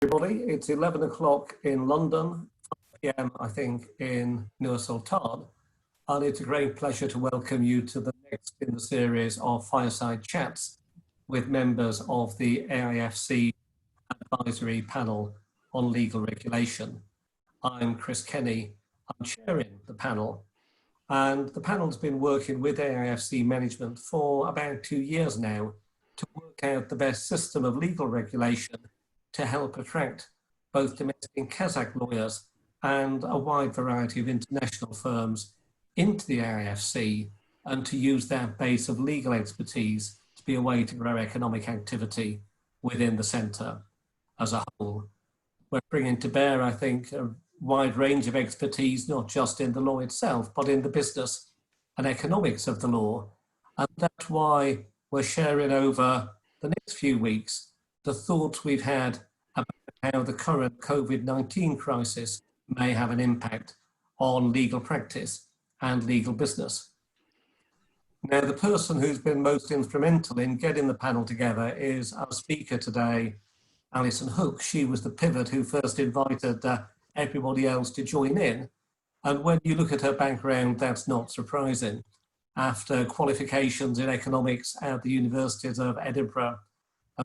Everybody, it's 11 o'clock in London, 5 p.m. I think in Nur Sultan, and it's a great pleasure to welcome you to the next in the series of Fireside Chats with members of the AIFC Advisory Panel on Legal Regulation. I'm Chris Kenny, I'm chairing the panel, and the panel's been working with AIFC management for about 2 years now to work out the best system of legal regulation to help attract both domestic and Kazakh lawyers and a wide variety of international firms into the AIFC, and to use that base of legal expertise to be a way to grow economic activity within the centre as a whole. We're bringing to bear, I think, a wide range of expertise, not just in the law itself, but in the business and economics of the law. And that's why we're sharing over the next few weeks the thoughts we've had about how the current COVID-19 crisis may have an impact on legal practice and legal business. Now, the person who's been most instrumental in getting the panel together is our speaker today, Alison Hook. She was the pivot who first invited everybody else to join in. And when you look at her background, that's not surprising. After qualifications in economics at the universities of Edinburgh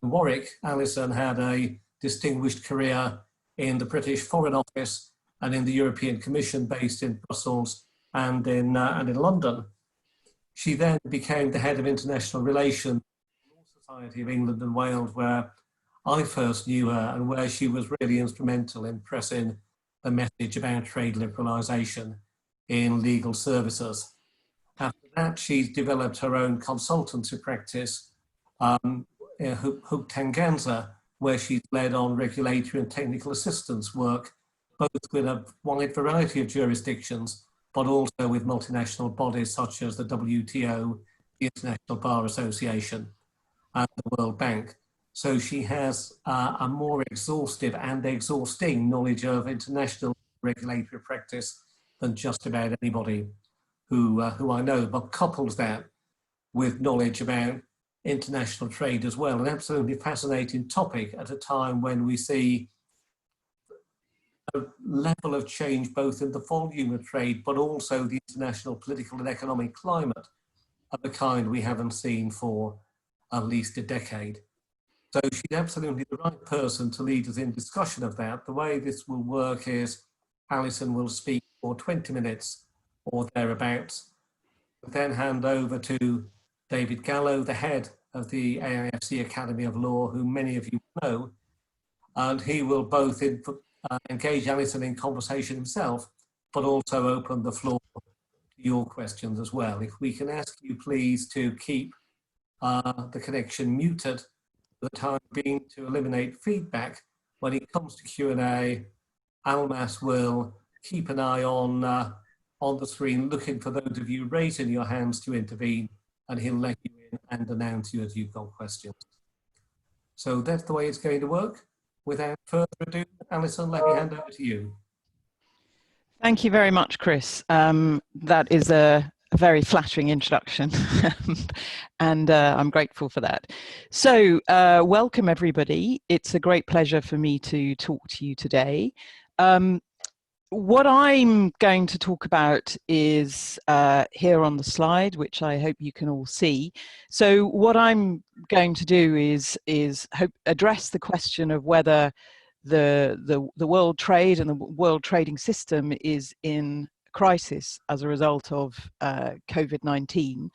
and Warwick, Alison had a distinguished career in the British Foreign Office and in the European Commission based in Brussels and in London. She then became the head of international relations at the Law Society of England and Wales, where I first knew her and where she was really instrumental in pressing the message about trade liberalisation in legal services. After that, she's developed her own consultancy practice, Hook Tanganza, where she's led on regulatory and technical assistance work, both with a wide variety of jurisdictions, but also with multinational bodies such as the WTO, the International Bar Association, and the World Bank. So she has a more exhaustive and exhausting knowledge of international regulatory practice than just about anybody who I know, but couples that with knowledge about international trade as well. An absolutely fascinating topic at a time when we see a level of change both in the volume of trade, but also the international political and economic climate of the kind we haven't seen for at least a decade. So she's absolutely the right person to lead us in discussion of that. The way this will work is Alison will speak for 20 minutes or thereabouts, then hand over to David Gallo, the head of the AIFC Academy of Law, who many of you know, and he will both engage Alison in conversation himself, but also open the floor to your questions as well. If we can ask you please to keep the connection muted for the time being to eliminate feedback. When it comes to Q&A, Almas will keep an eye on the screen, looking for those of you raising your hands to intervene, and he'll let you in and announce you as you've got questions. So that's the way it's going to work. Without further ado, Alison, let me hand over to you. Thank you very much, Chris. That is a very flattering introduction, and I'm grateful for that. So welcome, everybody. It's a great pleasure for me to talk to you today. What I'm going to talk about is here on the slide, which I hope you can all see. So what I'm going to do is address the question of whether the world trade and the world trading system is in crisis as a result of COVID-19.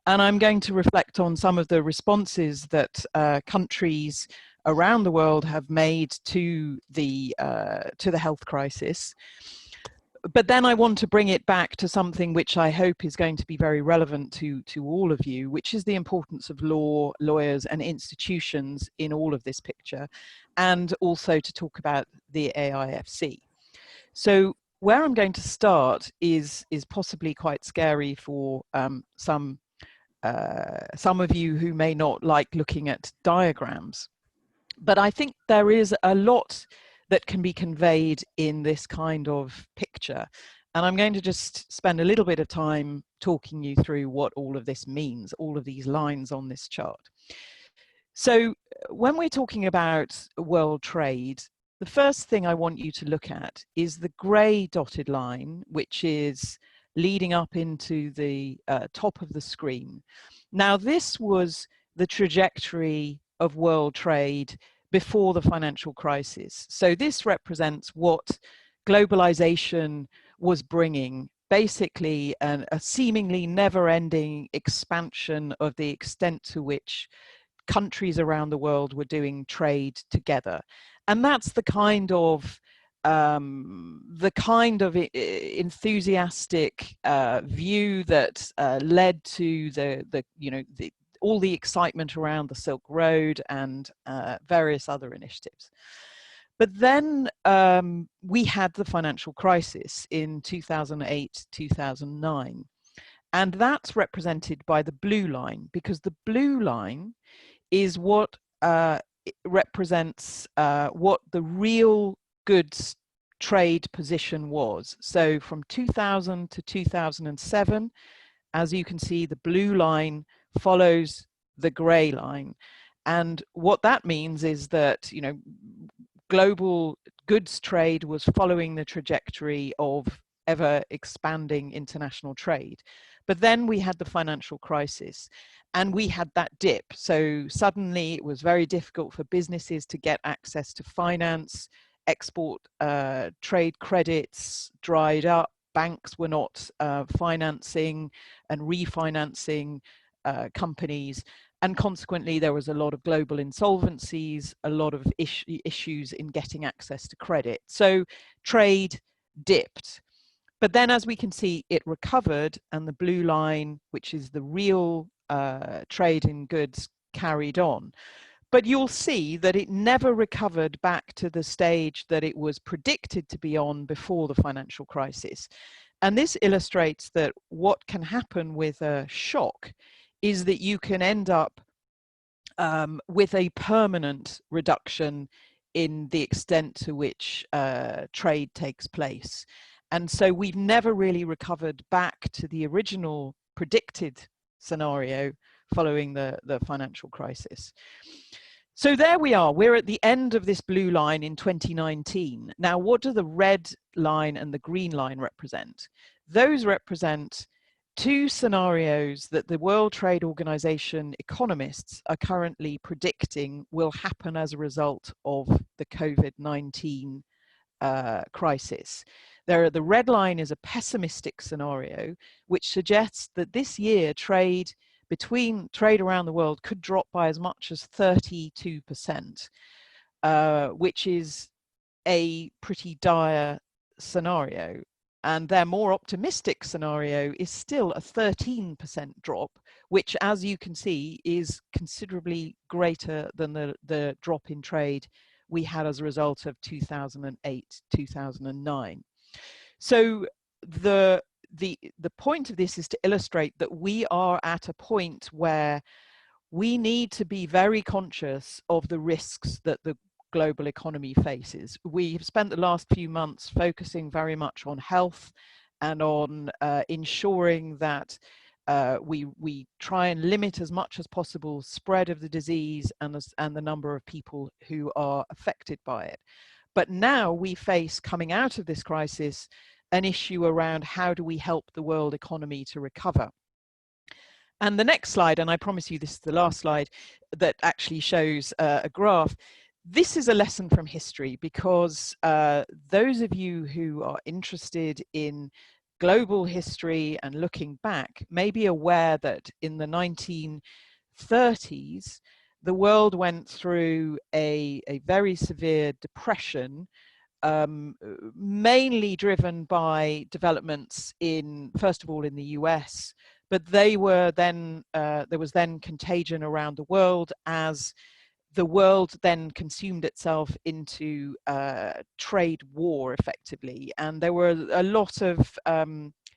And I'm going to reflect on some of the responses that countries around the world have made to the health crisis. But then I want to bring it back to something which I hope is going to be very relevant to all of you, which is the importance of law, lawyers and institutions in all of this picture, and also to talk about the AIFC. So where I'm going to start is possibly quite scary for some of you who may not like looking at diagrams. But I think there is a lot that can be conveyed in this kind of picture. And I'm going to just spend a little bit of time talking you through what all of this means, all of these lines on this chart. So when we're talking about world trade, the first thing I want you to look at is the grey dotted line, which is leading up into the top of the screen. Now, this was the trajectory of world trade before the financial crisis. So this represents what globalization was bringing, basically a seemingly never-ending expansion of the extent to which countries around the world were doing trade together. And that's the kind of enthusiastic view that led to all the excitement around the Silk Road and various other initiatives. But then we had the financial crisis in 2008, 2009. And that's represented by the blue line, because the blue line is what represents what the real goods trade position was. So from 2000 to 2007, as you can see, the blue line follows the grey line. And what that means is that, you know, global goods trade was following the trajectory of ever expanding international trade. But then we had the financial crisis and we had that dip. So suddenly it was very difficult for businesses to get access to finance, export trade credits dried up, banks were not financing and refinancing companies. And consequently, there was a lot of global insolvencies, a lot of issues in getting access to credit. So trade dipped. But then, as we can see, it recovered, and the blue line, which is the real trade in goods, carried on. But you'll see that it never recovered back to the stage that it was predicted to be on before the financial crisis. And this illustrates that what can happen with a shock is that you can end up with a permanent reduction in the extent to which trade takes place. And so we've never really recovered back to the original predicted scenario following the financial crisis. So there we are, we're at the end of this blue line in 2019. Now, what do the red line and the green line represent? Those represent two scenarios that the World Trade Organization economists are currently predicting will happen as a result of the COVID-19 crisis. The red line is a pessimistic scenario, which suggests that this year trade around the world could drop by as much as 32%, which is a pretty dire scenario. And their more optimistic scenario is still a 13% drop, which, as you can see, is considerably greater than the drop in trade we had as a result of 2008, 2009. So the point of this is to illustrate that we are at a point where we need to be very conscious of the risks that the global economy faces. We've spent the last few months focusing very much on health and on ensuring that we try and limit as much as possible spread of the disease and the number of people who are affected by it. But now we face, coming out of this crisis, an issue around how do we help the world economy to recover. And the next slide, and I promise you this is the last slide, that actually shows a graph. This is a lesson from history, because those of you who are interested in global history and looking back may be aware that in the 1930s, the world went through a very severe depression, mainly driven by developments first of all in the US, but they were then, there was then contagion around the world as the world then consumed itself into trade war effectively. And there were a lot of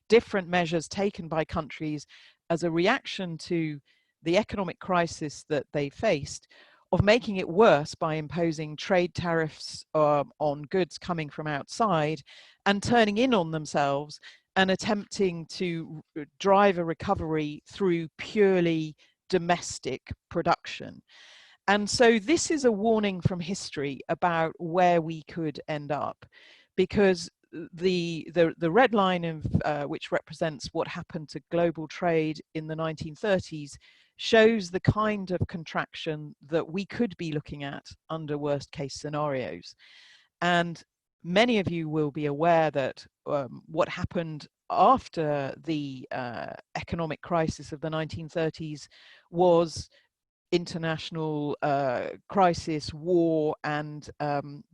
different measures taken by countries as a reaction to the economic crisis that they faced, of making it worse by imposing trade tariffs on goods coming from outside and turning in on themselves and attempting to drive a recovery through purely domestic production. And so this is a warning from history about where we could end up, because the red line of which represents what happened to global trade in the 1930s shows the kind of contraction that we could be looking at under worst case scenarios. And many of you will be aware that what happened after the economic crisis of the 1930s was international crisis, war, and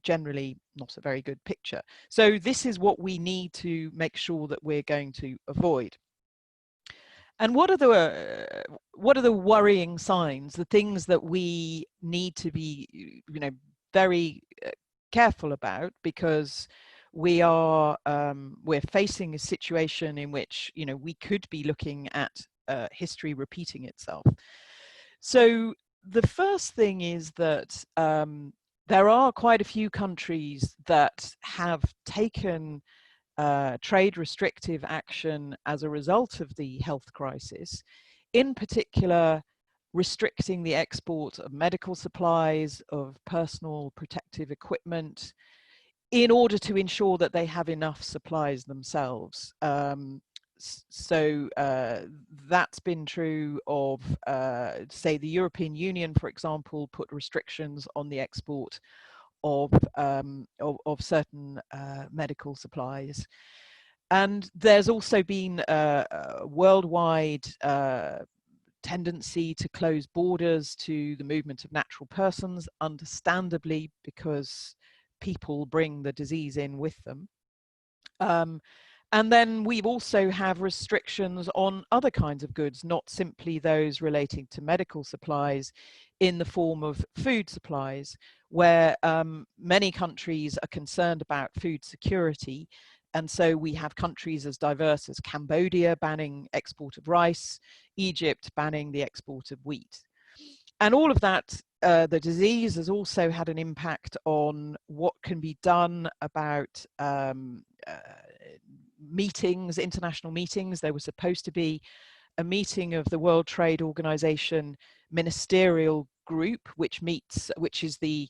generally not a very good picture. So this is what we need to make sure that we're going to avoid. And what are the worrying signs, the things that we need to be, very careful about, because we're facing a situation in which we could be looking at history repeating itself. So the first thing is that there are quite a few countries that have taken trade restrictive action as a result of the health crisis, in particular restricting the export of medical supplies, of personal protective equipment, in order to ensure that they have enough supplies themselves. So that's been true of, say, the European Union, for example, put restrictions on the export of certain medical supplies. And there's also been a worldwide tendency to close borders to the movement of natural persons, understandably, because people bring the disease in with them. And then we also have restrictions on other kinds of goods, not simply those relating to medical supplies, in the form of food supplies, where many countries are concerned about food security. And so we have countries as diverse as Cambodia banning export of rice, Egypt banning the export of wheat. And all of that, the disease has also had an impact on what can be done about meetings, international meetings. There was supposed to be a meeting of the World Trade Organization ministerial group, which is the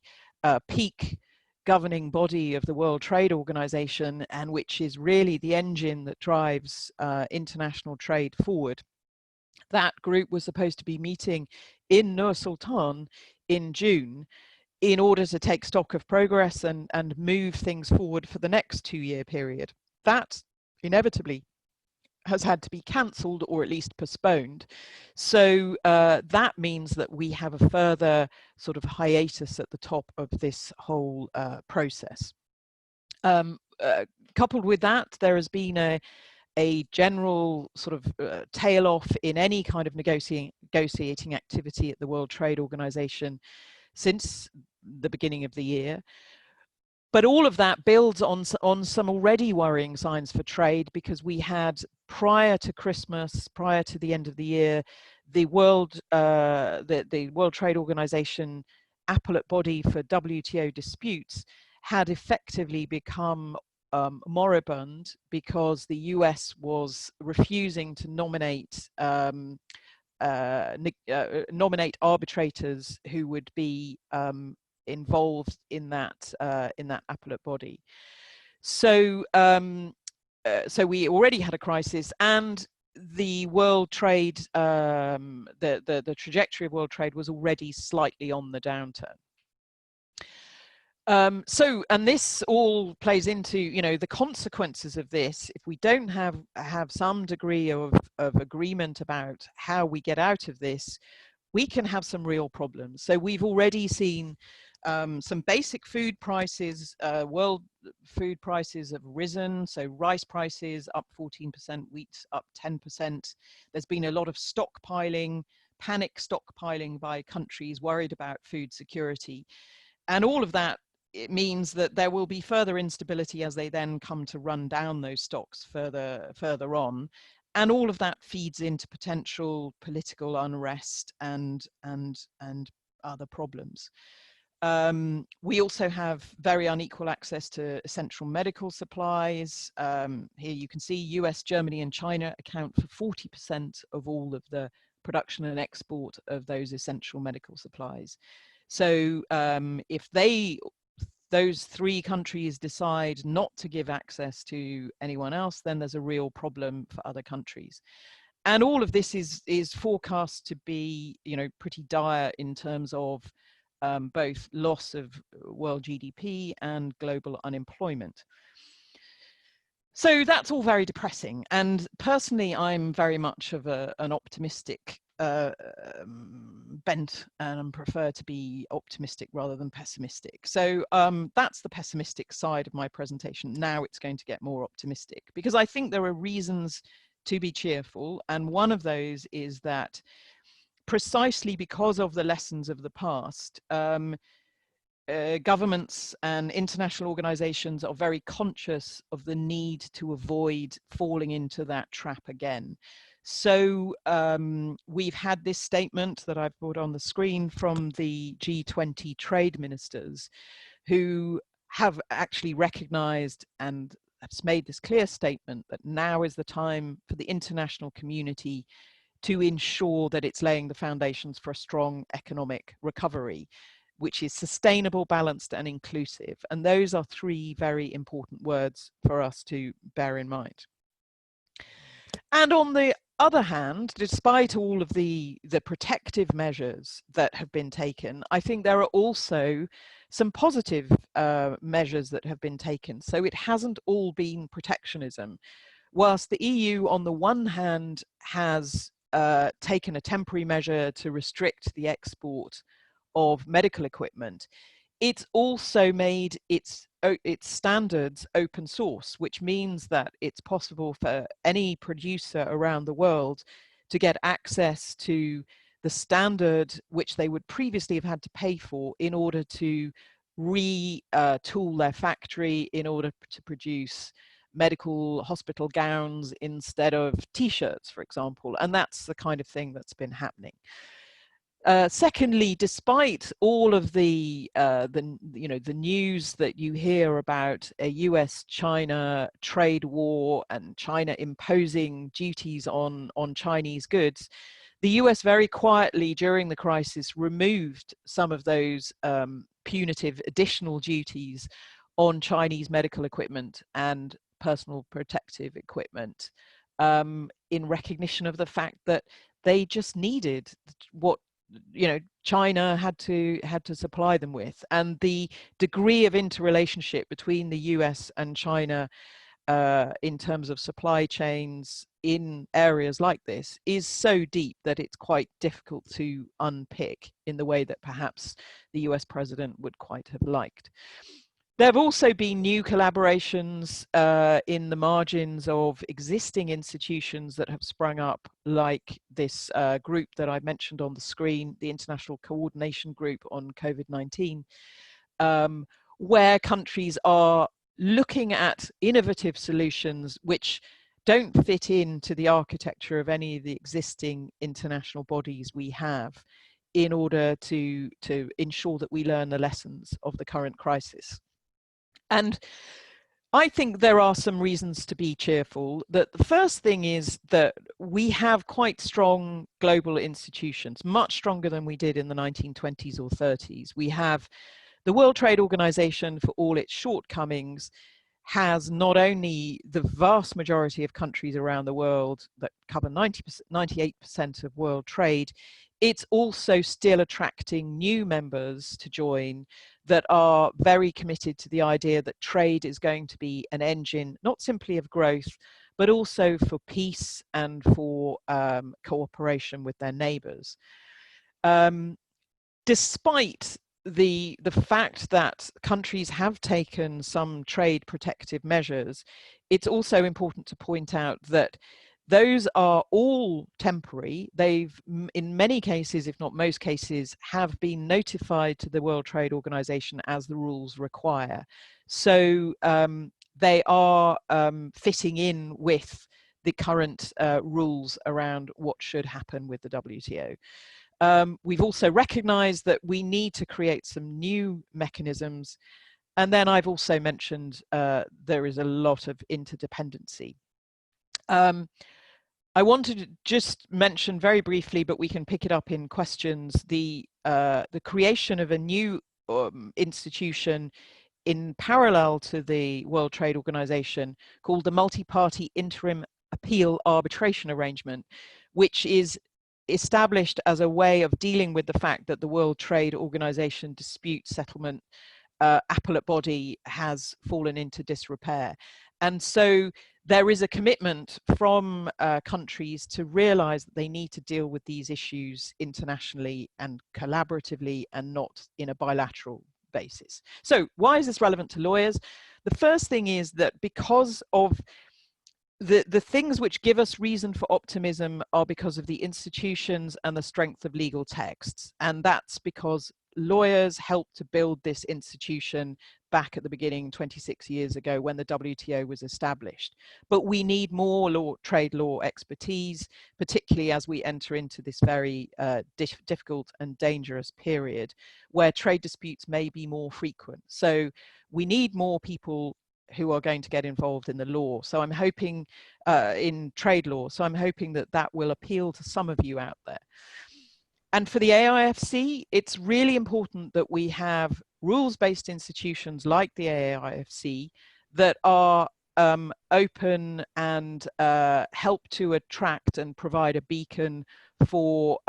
peak governing body of the World Trade Organization, and which is really the engine that drives international trade forward. That group was supposed to be meeting in Nur Sultan in June in order to take stock of progress and move things forward for the next 2-year period. That inevitably has had to be cancelled, or at least postponed. So that means that we have a further sort of hiatus at the top of this whole process. Coupled with that, there has been a general sort of tail off in any kind of negotiating activity at the World Trade Organization since the beginning of the year. But all of that builds on some already worrying signs for trade, because we had, prior to Christmas, prior to the end of the year, the World Trade Organization appellate body for WTO disputes had effectively become moribund, because the US was refusing to nominate arbitrators who would be involved in that appellate body. So so we already had a crisis, and the world trade, the trajectory of world trade was already slightly on the downturn. And this all plays into, the consequences of this. If we don't have some degree of agreement about how we get out of this, we can have some real problems. So we've already seen some basic food prices, world food prices have risen. So rice prices up 14%, wheat up 10%. There's been a lot of stockpiling, panic stockpiling by countries worried about food security. And all of that, it means that there will be further instability as they then come to run down those stocks further on. And all of that feeds into potential political unrest and other problems. We also have very unequal access to essential medical supplies. Here you can see US, Germany, and China account for 40% of all of the production and export of those essential medical supplies. So if those three countries decide not to give access to anyone else, then there's a real problem for other countries. And all of this is forecast to be, pretty dire in terms of both loss of world GDP and global unemployment. So that's all very depressing. And personally, I'm very much of an optimistic bent, and prefer to be optimistic rather than pessimistic. So that's the pessimistic side of my presentation. Now it's going to get more optimistic, because I think there are reasons to be cheerful. And one of those is that precisely because of the lessons of the past, governments and international organizations are very conscious of the need to avoid falling into that trap again. So we've had this statement that I've put on the screen from the G20 trade ministers, who have actually recognized and has made this clear statement that now is the time for the international community to ensure that it's laying the foundations for a strong economic recovery, which is sustainable, balanced, and inclusive. And those are three very important words for us to bear in mind. And on the other hand, despite all of the protective measures that have been taken, I think there are also some positive measures that have been taken. So it hasn't all been protectionism. Whilst the EU, on the one hand, has taken a temporary measure to restrict the export of medical equipment, it's also made its standards open source, which means that it's possible for any producer around the world to get access to the standard which they would previously have had to pay for in order to retool their factory in order to produce medical hospital gowns instead of t-shirts, for example. And that's the kind of thing that's been happening. Secondly, despite all of the news that you hear about a US-China trade war and China imposing duties on Chinese goods, the US very quietly during the crisis removed some of those punitive additional duties on Chinese medical equipment and personal protective equipment in recognition of the fact that they just needed what China had to supply them with. And the degree of interrelationship between the US and China in terms of supply chains in areas like this is so deep that it's quite difficult to unpick in the way that perhaps the US president would quite have liked. There have also been new collaborations in the margins of existing institutions that have sprung up, like this group that I mentioned on the screen, the International Coordination Group on COVID-19, where countries are looking at innovative solutions which don't fit into the architecture of any of the existing international bodies we have, in order to ensure that we learn the lessons of the current crisis. And I think there are some reasons to be cheerful. The first thing is that we have quite strong global institutions, much stronger than we did in the 1920s or 30s. We have the World Trade Organization, for all its shortcomings, has not only the vast majority of countries around the world that cover 98% of world trade, it's also still attracting new members to join that are very committed to the idea that trade is going to be an engine, not simply of growth, but also for peace and for cooperation with their neighbors. Despite the fact that countries have taken some trade protective measures, it's also important to point out that those are all temporary. They've, in many cases, if not most cases, have been notified to the World Trade Organization as the rules require. So they are fitting in with the current rules around what should happen with the WTO. We've also recognized that we need to create some new mechanisms. And then I've also mentioned there is a lot of interdependency. I wanted to just mention very briefly, but we can pick it up in questions, the creation of a new institution in parallel to the World Trade Organization called the Multi-Party Interim Appeal Arbitration Arrangement, which is established as a way of dealing with the fact that the World Trade Organization dispute settlement appellate body has fallen into disrepair. And so there is a commitment from countries to realize that they need to deal with these issues internationally and collaboratively and not in a bilateral basis. So why is this relevant to lawyers? The first thing is that because of the things which give us reason for optimism are because of the institutions and the strength of legal texts. And that's because lawyers helped to build this institution back at the beginning 26 years ago when the WTO was established. But we need more trade law expertise, particularly as we enter into this very difficult and dangerous period where trade disputes may be more frequent. So we need more people who are going to get involved in the law. So I'm hoping in trade law. So I'm hoping that that will appeal to some of you out there. And for the AIFC, it's really important that we have rules-based institutions like the AIFC that are open and help to attract and provide a beacon for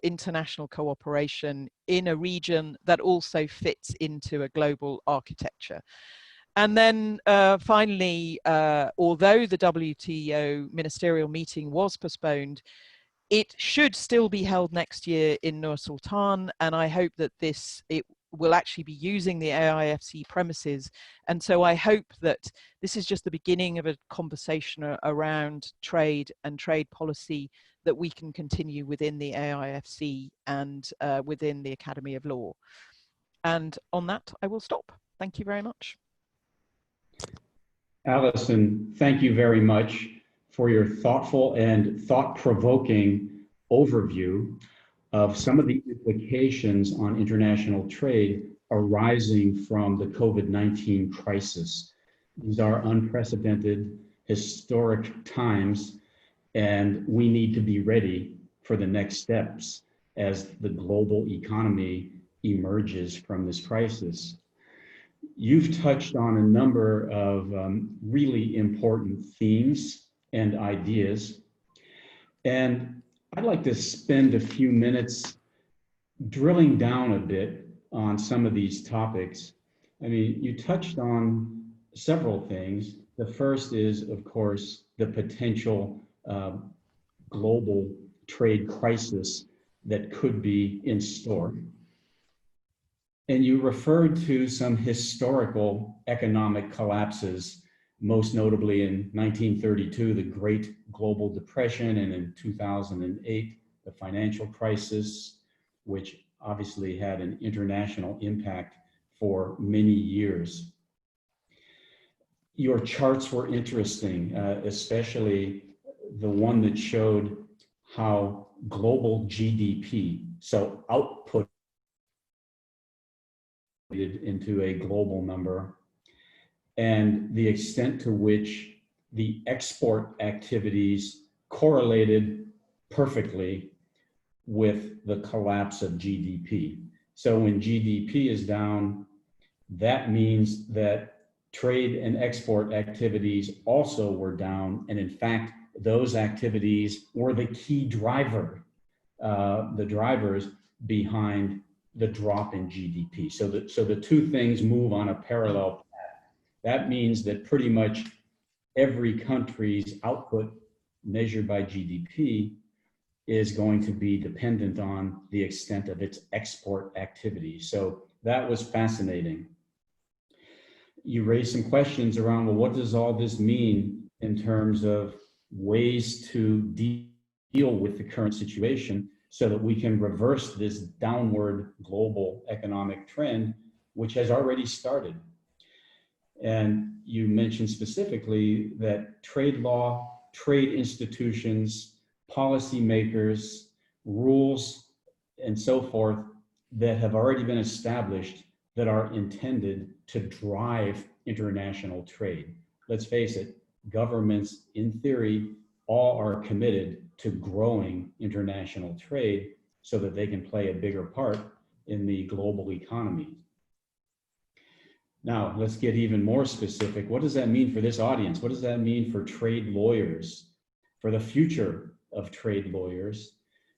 international cooperation in a region that also fits into a global architecture. And then finally, although the WTO ministerial meeting was postponed, it should still be held next year in Nur Sultan, and I hope that it will actually be using the AIFC premises. And so I hope that this is just the beginning of a conversation around trade and trade policy that we can continue within the AIFC and within the Academy of Law. And on that, I will stop. Thank you very much. Alison, thank you very much for your thoughtful and thought-provoking overview of some of the implications on international trade arising from the COVID-19 crisis. These are unprecedented, historic times, and we need to be ready for the next steps as the global economy emerges from this crisis. You've touched on a number of really important themes and ideas, and I'd like to spend a few minutes drilling down a bit on some of these topics. I mean, you touched on several things. The first is, of course, the potential global trade crisis that could be in store. And you referred to some historical economic collapses, most notably in 1932, the Great Global Depression, and in 2008, the financial crisis, which obviously had an international impact for many years. Your charts were interesting, especially the one that showed how global GDP, so output into a global number, and the extent to which the export activities correlated perfectly with the collapse of GDP. So when GDP is down, that means that trade and export activities also were down. And in fact, those activities were the key driver, the drivers behind the drop in GDP. So the two things move on a parallel path. That means that pretty much every country's output measured by GDP is going to be dependent on the extent of its export activity. So that was fascinating. You raised some questions around, well, what does all this mean in terms of ways to deal with the current situation so that we can reverse this downward global economic trend, which has already started. And you mentioned specifically that trade law, trade institutions, policymakers, rules, and so forth that have already been established that are intended to drive international trade. Let's face it, governments, in theory, all are committed to growing international trade so that they can play a bigger part in the global economy. Now, let's get even more specific. What does that mean for this audience? What does that mean for trade lawyers, for the future of trade lawyers?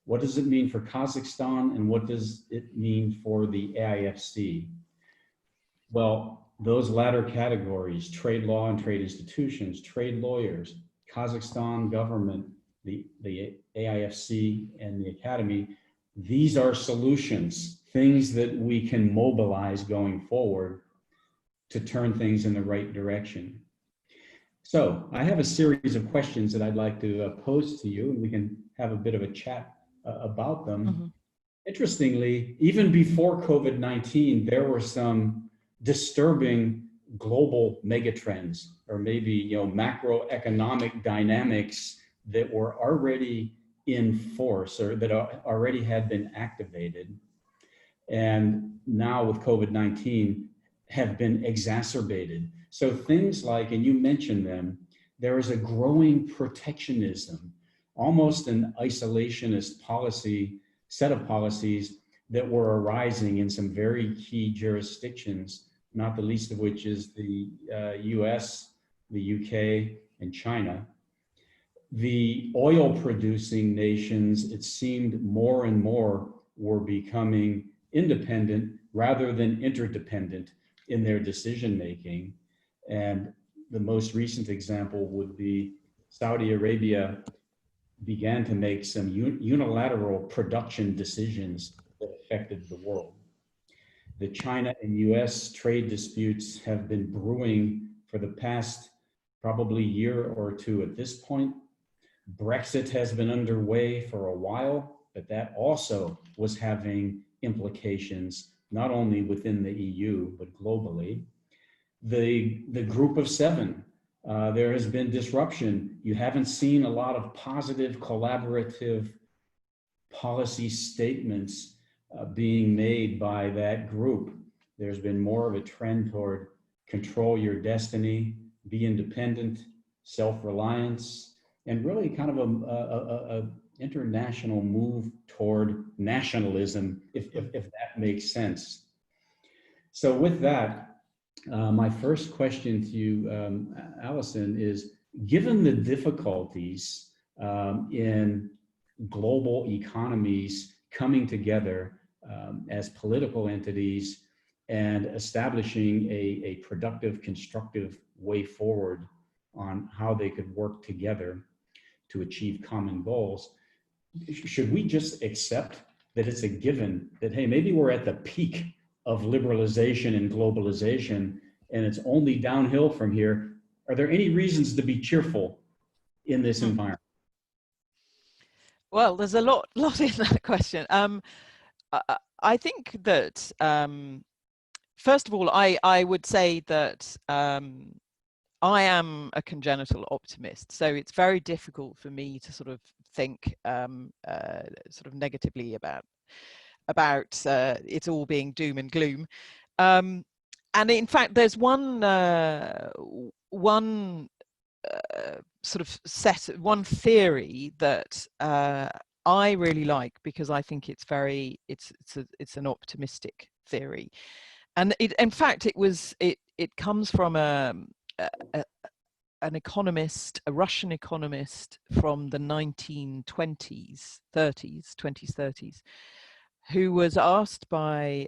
What does it mean for Kazakhstan, and what does it mean for the AIFC? Well, those latter categories, trade law and trade institutions, trade lawyers, Kazakhstan government, the AIFC and the Academy, these are solutions, things that we can mobilize going forward to turn things in the right direction. So I have a series of questions that I'd like to pose to you, and we can have a bit of a chat about them. Mm-hmm. Interestingly, even before COVID-19, there were some disturbing global megatrends, or maybe macroeconomic dynamics that were already in force, or that already had been activated, and now with COVID-19 have been exacerbated. So things like, and you mentioned them, there is a growing protectionism, almost an isolationist set of policies that were arising in some very key jurisdictions, not the least of which is the US, the UK, and China. The oil producing nations, it seemed more and more were becoming independent rather than interdependent in their decision making. And the most recent example would be Saudi Arabia began to make some unilateral production decisions that affected the world. The China and US trade disputes have been brewing for the past probably year or two at this point. Brexit has been underway for a while, but that also was having implications not only within the EU, but globally. The Group of Seven, there has been disruption. You haven't seen a lot of positive collaborative policy statements being made by that group. There's been more of a trend toward control your destiny, be independent, self-reliance, and really kind of a international move toward nationalism, if that makes sense. So with that, my first question to you, Allison, is given the difficulties in global economies coming together as political entities and establishing a productive, constructive way forward on how they could work together to achieve common goals, should we just accept that it's a given that, hey, maybe we're at the peak of liberalization and globalization and it's only downhill from here? Are there any reasons to be cheerful in this environment? Well, there's a lot in that question. I think that, first of all, I would say that I am a congenital optimist, so it's very difficult for me to sort of think sort of negatively about it all being doom and gloom. And in fact, there's one theory that I really like, because I think it's an optimistic theory, and in fact it comes from an economist, a Russian economist from the 1920s, 30s, who was asked by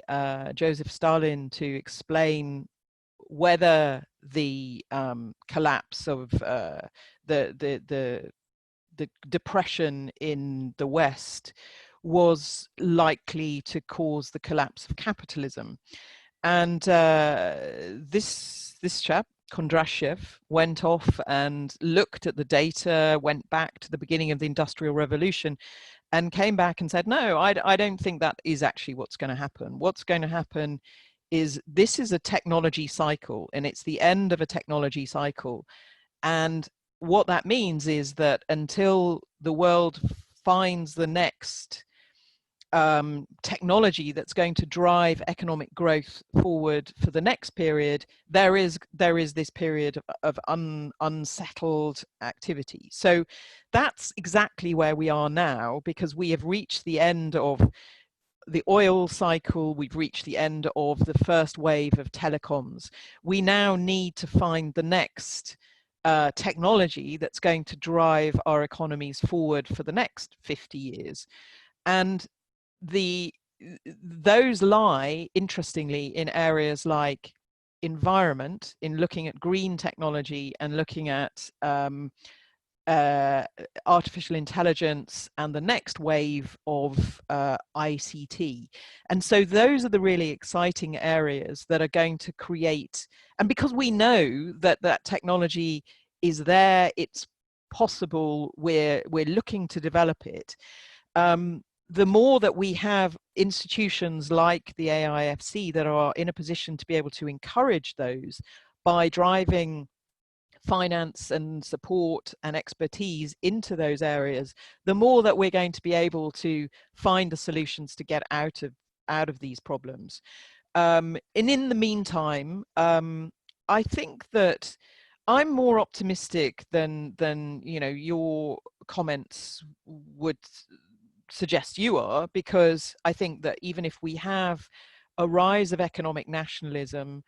Joseph Stalin to explain whether the collapse of the depression in the West was likely to cause the collapse of capitalism. And this chap, Kondrashchev, went off and looked at the data, went back to the beginning of the Industrial Revolution, and came back and said, no, I don't think that is actually what's going to happen. What's going to happen is this is a technology cycle, and it's the end of a technology cycle. And what that means is that until the world finds the next technology that's going to drive economic growth forward for the next period, there is this period of unsettled activity. So that's exactly where we are now, because we have reached the end of the oil cycle, we've reached the end of the first wave of telecoms. We now need to find the next technology that's going to drive our economies forward for the next 50 years. And those lie, interestingly, in areas like environment, in looking at green technology and looking at artificial intelligence and the next wave of ICT. And so those are the really exciting areas that are going to create, and because we know that that technology is there, it's possible, we're looking to develop it. The more that we have institutions like the AIFC that are in a position to be able to encourage those by driving finance and support and expertise into those areas, the more that we're going to be able to find the solutions to get out of these problems. And in the meantime, I think that I'm more optimistic than your comments would suggest you are, because I think that even if we have a rise of economic nationalism,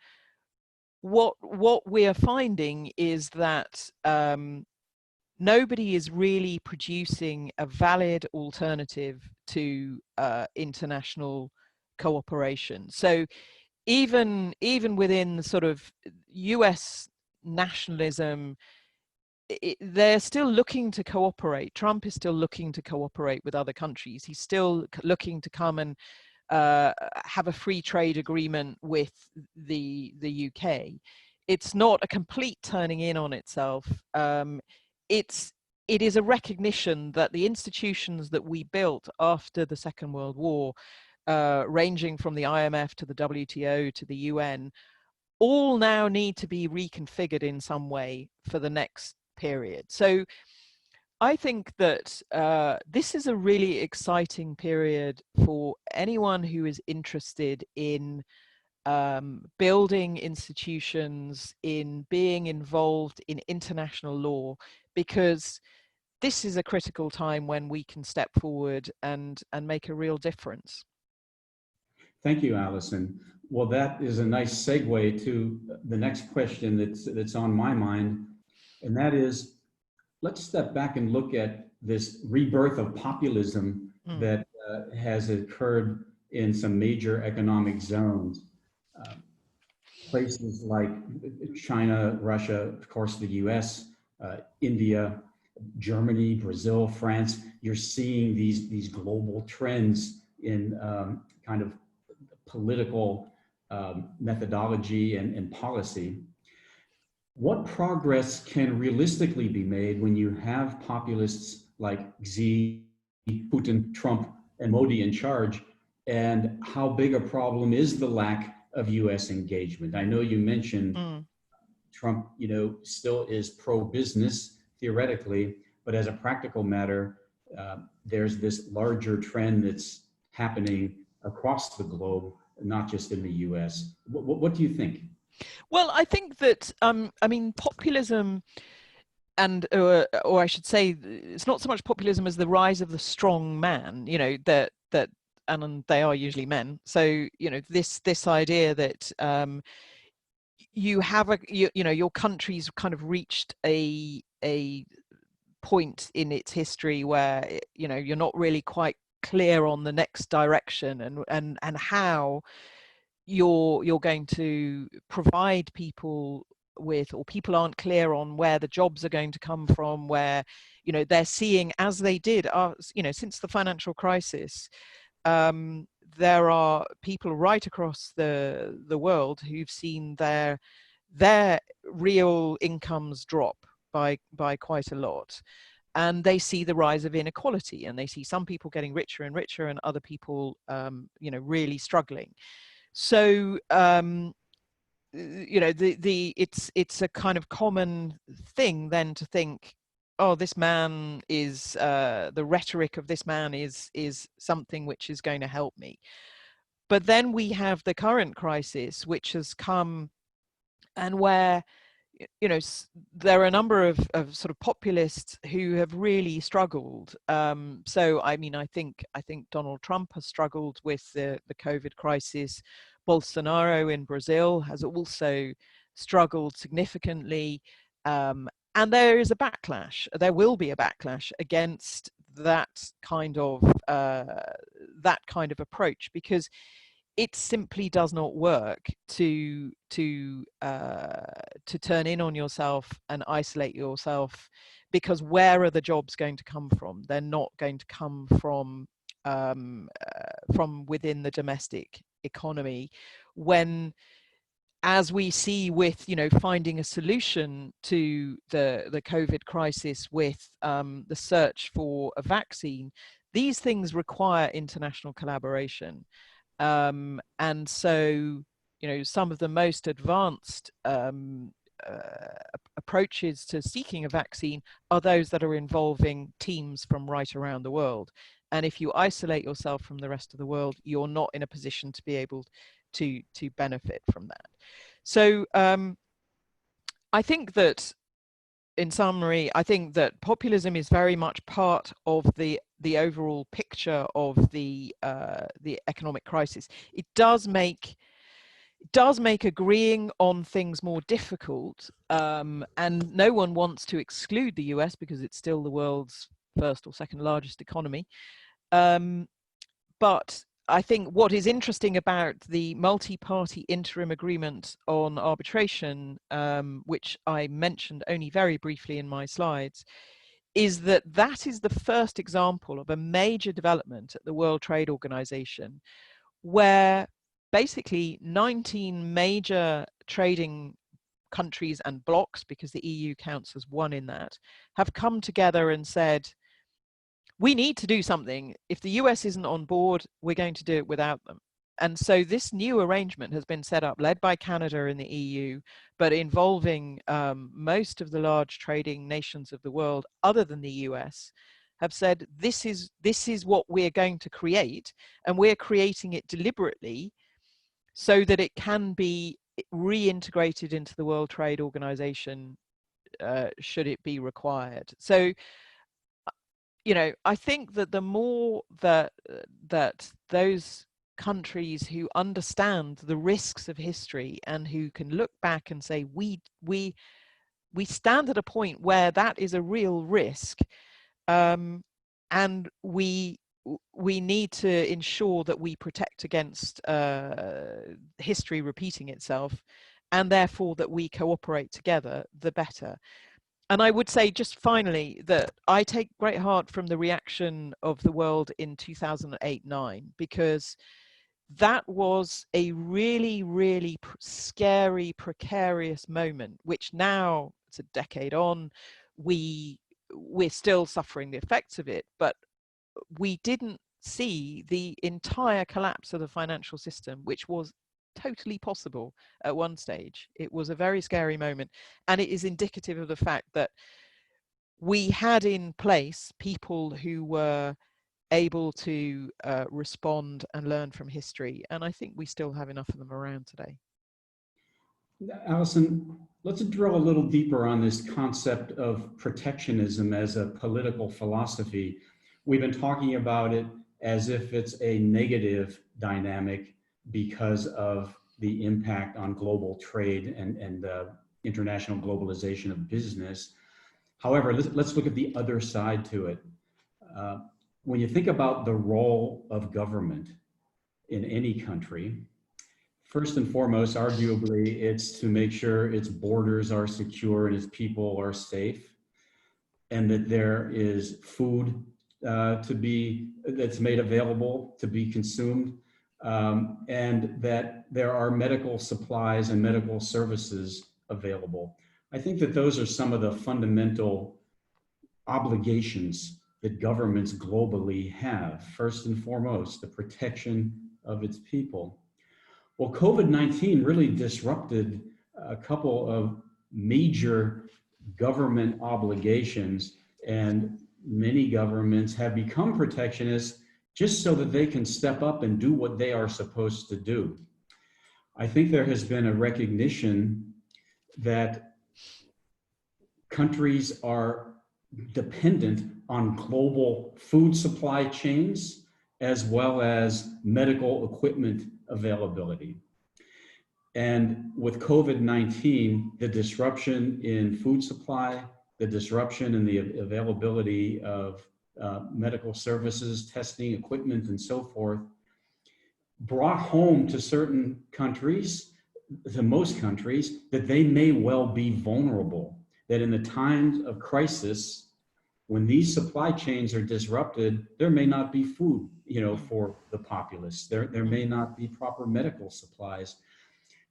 what we are finding is that nobody is really producing a valid alternative to international cooperation. So even within the sort of US nationalism, they're still looking to cooperate. Trump is still looking to cooperate with other countries. He's still looking to come and have a free trade agreement with the UK. It's not a complete turning in on itself. It is a recognition that the institutions that we built after the Second World War, ranging from the IMF to the WTO to the UN, all now need to be reconfigured in some way for the next period. So I think that this is a really exciting period for anyone who is interested in building institutions, in being involved in international law, because this is a critical time when we can step forward and make a real difference. Thank you, Alison. Well, that is a nice segue to the next question that's on my mind, and that is, let's step back and look at this rebirth of populism that has occurred in some major economic zones. Places like China, Russia, of course, the US, India, Germany, Brazil, France. You're seeing these global trends in kind of political methodology and policy. What progress can realistically be made when you have populists like Xi, Putin, Trump, and Modi in charge? And how big a problem is the lack of US engagement? I know you mentioned Trump, still is pro-business theoretically, but as a practical matter, there's this larger trend that's happening across the globe, not just in the US. What do you think? Well, I think that, populism, and or I should say, it's not so much populism as the rise of the strong man, and they are usually men. So, this idea that you have your country's kind of reached a point in its history where, you're not really quite clear on the next direction and how you're going to provide people with, or people aren't clear on where the jobs are going to come from, where they're seeing, as they did since the financial crisis, there are people right across the world who've seen their real incomes drop by quite a lot, and they see the rise of inequality, and they see some people getting richer and richer and other people really struggling. So it's a kind of common thing then to think, oh, this man is, the rhetoric of this man is something which is going to help me. But then we have the current crisis, which has come, and where, you know, there are a number of sort of populists who have really struggled. So, I mean, I think Donald Trump has struggled with the COVID crisis. Bolsonaro in Brazil has also struggled significantly. And there is a backlash. There will be a backlash against that kind of approach, because it simply does not work to turn in on yourself and isolate yourself, because where are the jobs going to come from? They're not going to come from within the domestic economy. When, as we see with, you know, finding a solution to the COVID crisis with the search for a vaccine, these things require international collaboration. And so, you know, some of the most advanced approaches to seeking a vaccine are those that are involving teams from right around the world. And if you isolate yourself from the rest of the world, you're not in a position to be able to benefit from that. So I think that, in summary, I think that populism is very much part of the overall picture of the economic crisis. It does make agreeing on things more difficult, and no one wants to exclude the US because it's still the world's first or second largest economy. But I think what is interesting about the multi-party interim agreement on arbitration, which I mentioned only very briefly in my slides, is that that is the first example of a major development at the World Trade Organization, where basically 19 major trading countries and blocs, because the EU counts as one in that, have come together and said, we need to do something. If the US isn't on board, we're going to do it without them. And so this new arrangement has been set up, led by Canada and the EU, but involving most of the large trading nations of the world, other than the US, have said, this is what we're going to create, and we're creating it deliberately so that it can be reintegrated into the World Trade Organization, should it be required. So, you know, I think that the more that those countries who understand the risks of history and who can look back and say, we stand at a point where that is a real risk, and we need to ensure that we protect against history repeating itself, and therefore that we cooperate together, the better. And I would say, just finally, that I take great heart from the reaction of the world in 2008-9, because that was a really, really scary, precarious moment, which now, it's a decade on, we're still suffering the effects of it, but we didn't see the entire collapse of the financial system, which was totally possible at one stage. It was a very scary moment, and it is indicative of the fact that we had in place people who were able to respond and learn from history, and I think we still have enough of them around today. Alison, let's drill a little deeper on this concept of protectionism as a political philosophy. We've been talking about it as if it's a negative dynamic because of the impact on global trade and international globalization of business. However, let's look at the other side to it. When you think about the role of government in any country, first and foremost, arguably, it's to make sure its borders are secure and its people are safe, and that there is food that's made available to be consumed, and that there are medical supplies and medical services available. I think that those are some of the fundamental obligations that governments globally have. First and foremost, the protection of its people. Well, COVID-19 really disrupted a couple of major government obligations And many governments have become protectionist just so that they can step up and do what they are supposed to do. I think there has been a recognition that countries are dependent on global food supply chains as well as medical equipment availability. And with COVID-19, the disruption in food supply, the disruption in the availability of medical services, testing equipment, and so forth, brought home to certain countries, to most countries, that they may well be vulnerable, that in the times of crisis, when these supply chains are disrupted, there may not be food, for the populace. There may not be proper medical supplies.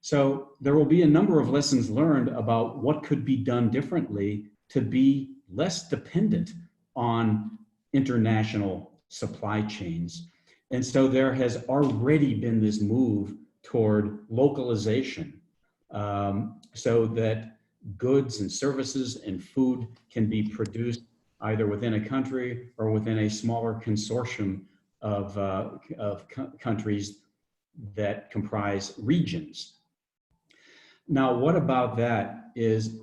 So there will be a number of lessons learned about what could be done differently to be less dependent on international supply chains. And so there has already been this move toward localization, so that goods and services and food can be produced either within a country or within a smaller consortium of countries that comprise regions. Now, what about that is,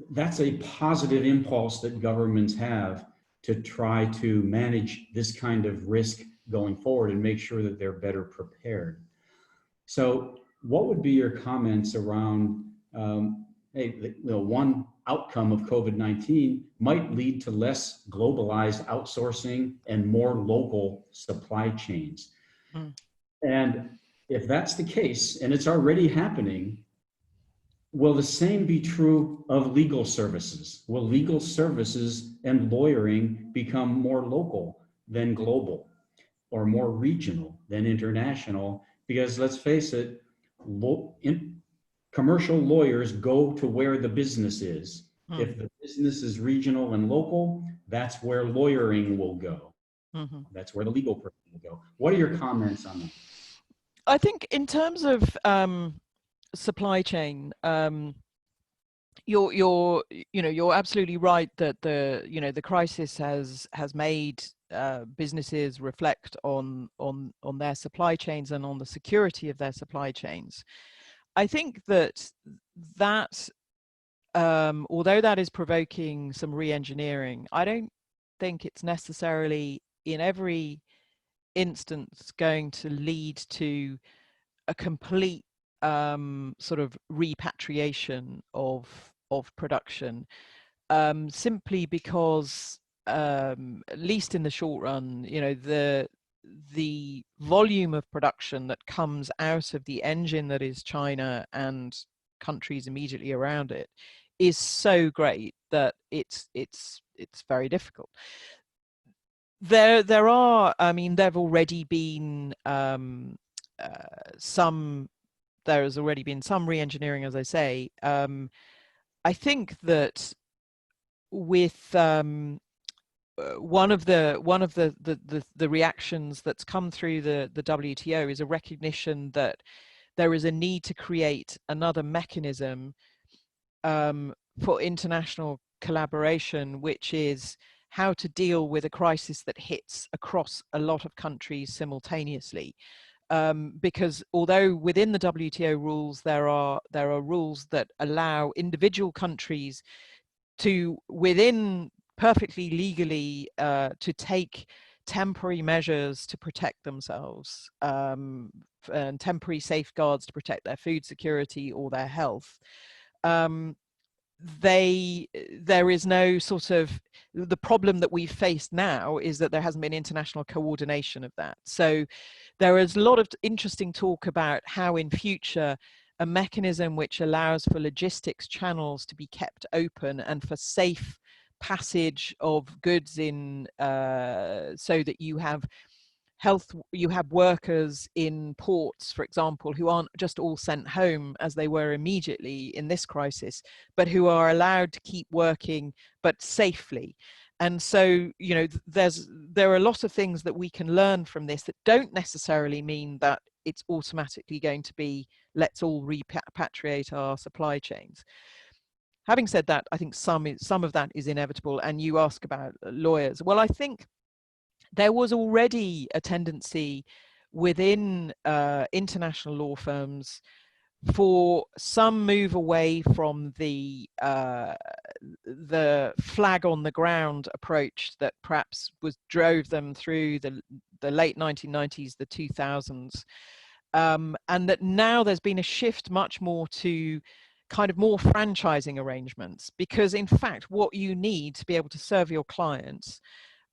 that's a positive impulse that governments have to try to manage this kind of risk going forward and make sure that they're better prepared. So what would be your comments around, one outcome of COVID-19 might lead to less globalized outsourcing and more local supply chains. And if that's the case, and it's already happening, will the same be true of legal services? Will legal services and lawyering become more local than global, or more regional than international? Because let's face it, commercial lawyers go to where the business is. If the business is regional and local, that's where lawyering will go. That's where the legal person will go. What are your comments on that? I think in terms of supply chain, you're absolutely right that the crisis has made businesses reflect on their supply chains and on the security of their supply chains. I think that although that is provoking some re-engineering, I don't think it's necessarily in every instance going to lead to a complete sort of repatriation of production, simply because at least in the short run, the volume of production that comes out of the engine that is China and countries immediately around it is so great that it's very difficult. There have already been there has already been some re-engineering, as I say. I think that with one of the reactions that's come through the WTO is a recognition that there is a need to create another mechanism for international collaboration, which is how to deal with a crisis that hits across a lot of countries simultaneously. Because although within the WTO rules there are rules that allow individual countries to, within perfectly legally, to take temporary measures to protect themselves, and temporary safeguards to protect their food security or their health, there is no sort of, the problem that we've faced now is that there hasn't been international coordination of that. So there is a lot of interesting talk about how in future a mechanism which allows for logistics channels to be kept open and for safe passage of goods in, so that you have workers in ports, for example, who aren't just all sent home as they were immediately in this crisis, but who are allowed to keep working, but safely. And so, there are a lot of things that we can learn from this that don't necessarily mean that it's automatically going to be, let's all repatriate our supply chains. having said that, I think some of that is inevitable. And you ask about lawyers. Well, I think there was already a tendency within international law firms for some move away from the flag on the ground approach that perhaps drove them through the late 1990s, the 2000s, and that now there's been a shift much more to kind of more franchising arrangements, because in fact what you need to be able to serve your clients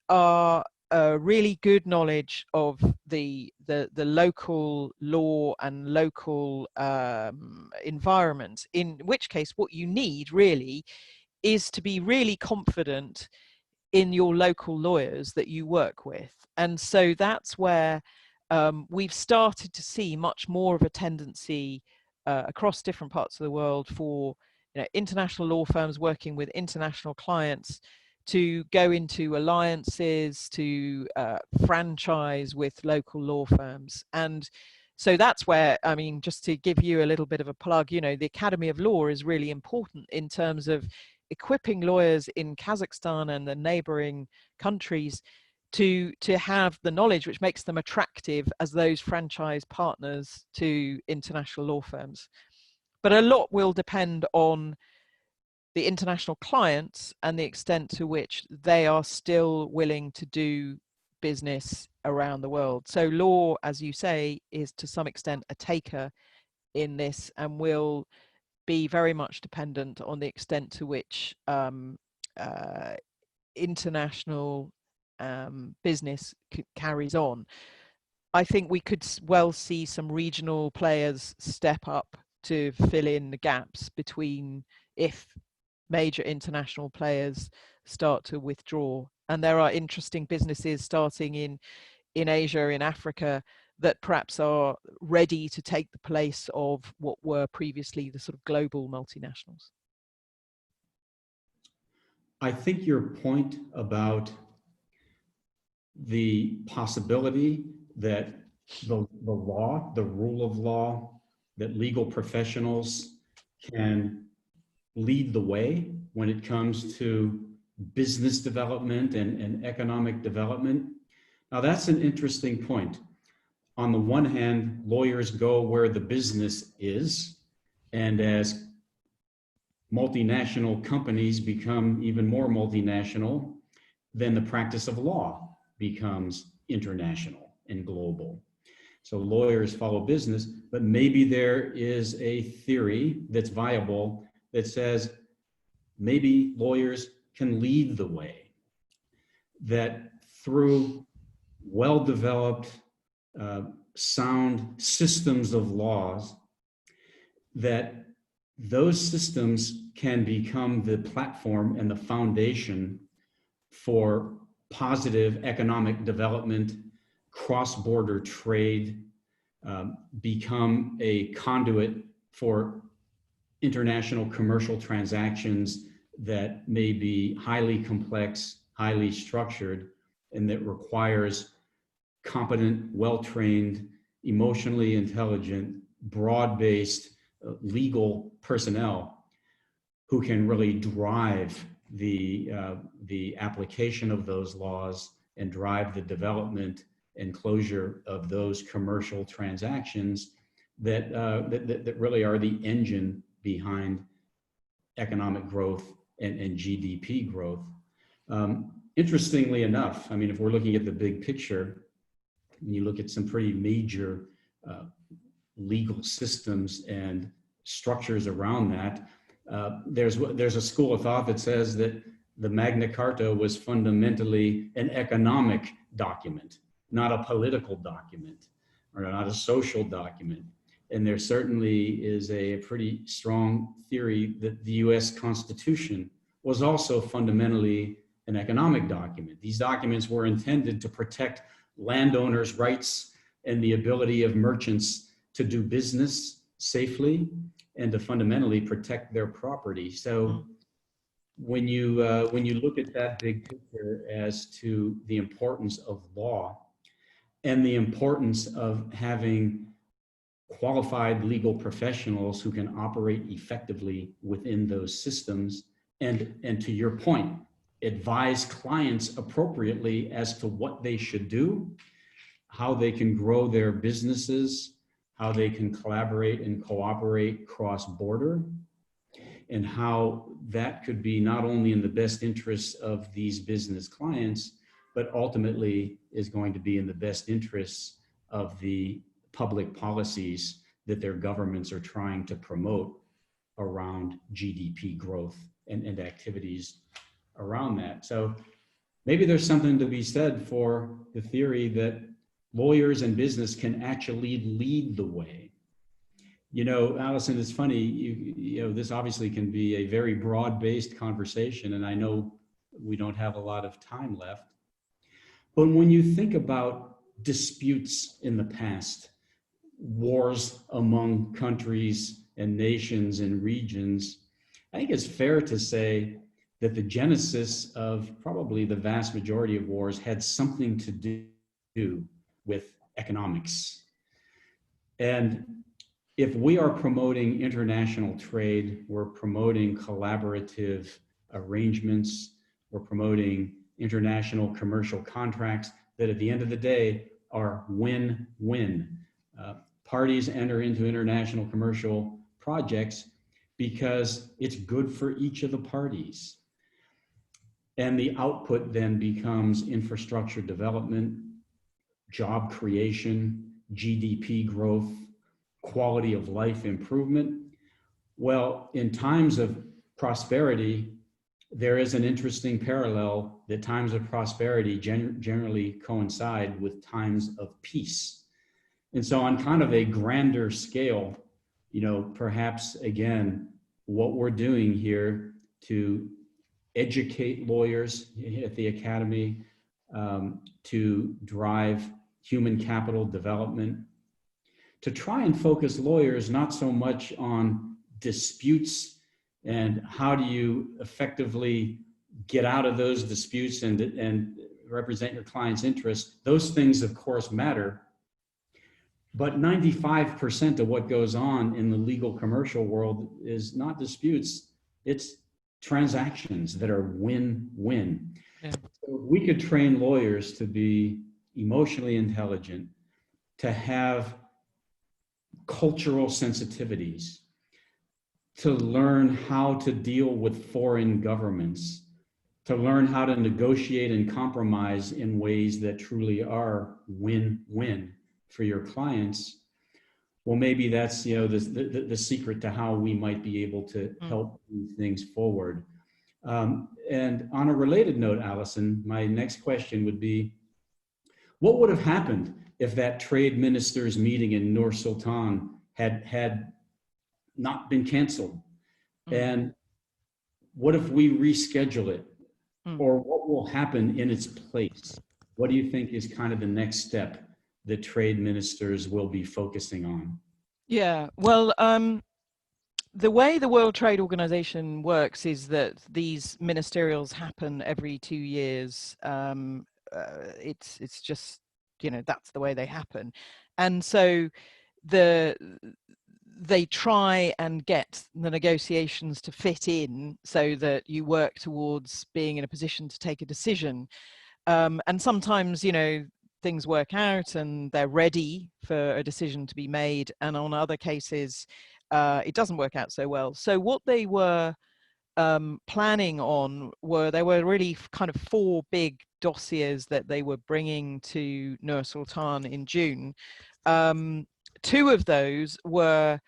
are a really good knowledge of the local law and local environment, in which case what you need really is to be really confident in your local lawyers that you work with. And so that's where we've started to see much more of a tendency across different parts of the world for international law firms working with international clients to go into alliances, to franchise with local law firms. And so that's where, I mean, just to give you a little bit of a plug, the Academy of Law is really important in terms of equipping lawyers in Kazakhstan and the neighboring countries to have the knowledge which makes them attractive as those franchise partners to international law firms. But a lot will depend on the international clients and the extent to which they are still willing to do business around the world. So law, as you say, is to some extent a taker in this, and will be very much dependent on the extent to which international business carries on. I think we could well see some regional players step up to fill in the gaps between, if major international players start to withdraw. And there are interesting businesses starting in Asia, in Africa, that perhaps are ready to take the place of what were previously the sort of global multinationals. I think your point about the possibility that the law, the rule of law, that legal professionals can lead the way when it comes to business development and economic development. Now, that's an interesting point. On the one hand, lawyers go where the business is, and as multinational companies become even more multinational, then the practice of law becomes international and global. So lawyers follow business, but maybe there is a theory that's viable that says maybe lawyers can lead the way, that through well-developed, sound systems of laws, that those systems can become the platform and the foundation for positive economic development, cross-border trade, become a conduit for international commercial transactions that may be highly complex, highly structured, and that requires competent, well-trained, emotionally intelligent, broad-based legal personnel who can really drive the application of those laws and drive the development and closure of those commercial transactions that really are the engine behind economic growth and GDP growth. Interestingly enough, I mean, if we're looking at the big picture, and you look at some pretty major legal systems and structures around that, there's a school of thought that says that the Magna Carta was fundamentally an economic document, not a political document or not a social document. And there certainly is a pretty strong theory that the US Constitution was also fundamentally an economic document. These documents were intended to protect landowners' rights and the ability of merchants to do business safely and to fundamentally protect their property. So when you look at that big picture as to the importance of law and the importance of having qualified legal professionals who can operate effectively within those systems, and to your point, advise clients appropriately as to what they should do, how they can grow their businesses, how they can collaborate and cooperate cross-border, and how that could be not only in the best interests of these business clients, but ultimately is going to be in the best interests of the public policies that their governments are trying to promote around GDP growth and activities around that. So maybe there's something to be said for the theory that lawyers and business can actually lead the way. You know, Allison, it's funny, you know, this obviously can be a very broad-based conversation, and I know we don't have a lot of time left. But when you think about disputes in the past, wars among countries and nations and regions, I think it's fair to say that the genesis of probably the vast majority of wars had something to do with economics. And if we are promoting international trade, we're promoting collaborative arrangements, we're promoting international commercial contracts that at the end of the day are win-win. Parties enter into international commercial projects because it's good for each of the parties. And the output then becomes infrastructure development, job creation, GDP growth, quality of life improvement. Well, in times of prosperity, there is an interesting parallel that times of prosperity generally coincide with times of peace. And so on kind of a grander scale, you know, perhaps again, what we're doing here to educate lawyers at the Academy, to drive human capital development, to try and focus lawyers not so much on disputes and how do you effectively get out of those disputes and represent your client's interests. Those things, of course, matter. But 95% of what goes on in the legal commercial world is not disputes, it's transactions that are win-win. Yeah. So we could train lawyers to be emotionally intelligent, to have cultural sensitivities, to learn how to deal with foreign governments, to learn how to negotiate and compromise in ways that truly are win-win for your clients. Well, maybe that's, you know, the secret to how we might be able to help move things forward. And on a related note, Allison, my next question would be, what would have happened if that trade ministers meeting in Nur Sultan had not been canceled? And what if we reschedule it? Or what will happen in its place? What do you think is kind of the next step that trade ministers will be focusing on? Yeah, well, the way the World Trade Organization works is that these ministerials happen every 2 years. It's just, you know, that's the way they happen. And so they try and get the negotiations to fit in so that you work towards being in a position to take a decision. And sometimes, you know, things work out and they're ready for a decision to be made. And on other cases, it doesn't work out so well. So what they were planning on there were really kind of 4 big dossiers that they were bringing to Nur Sultan in June. 2 of those were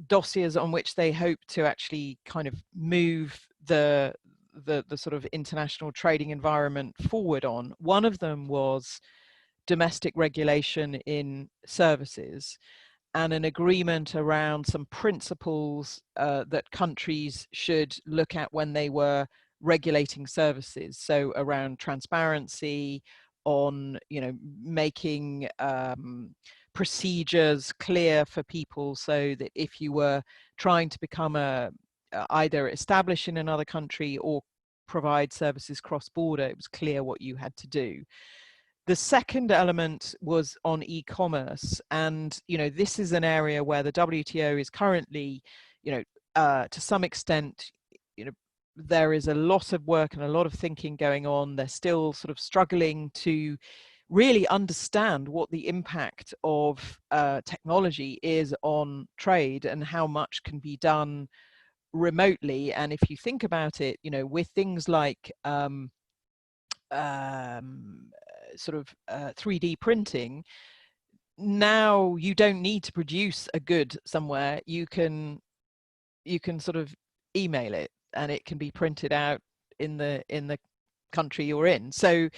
dossiers on which they hoped to actually kind of move the sort of international trading environment forward on. One of them was domestic regulation in services and an agreement around some principles that countries should look at when they were regulating services. So around transparency, on, you know, making procedures clear for people so that if you were trying to become either establish in another country or provide services cross-border, it was clear what you had to do. The second element was on e-commerce, and this is an area where the WTO is currently, to some extent, there is a lot of work and a lot of thinking going on. They're still sort of struggling to really understand what the impact of technology is on trade and how much can be done remotely. And if you think about it, with things like sort of 3D printing, now you don't need to produce a good somewhere. You can sort of email it and it can be printed out in the country you're in. So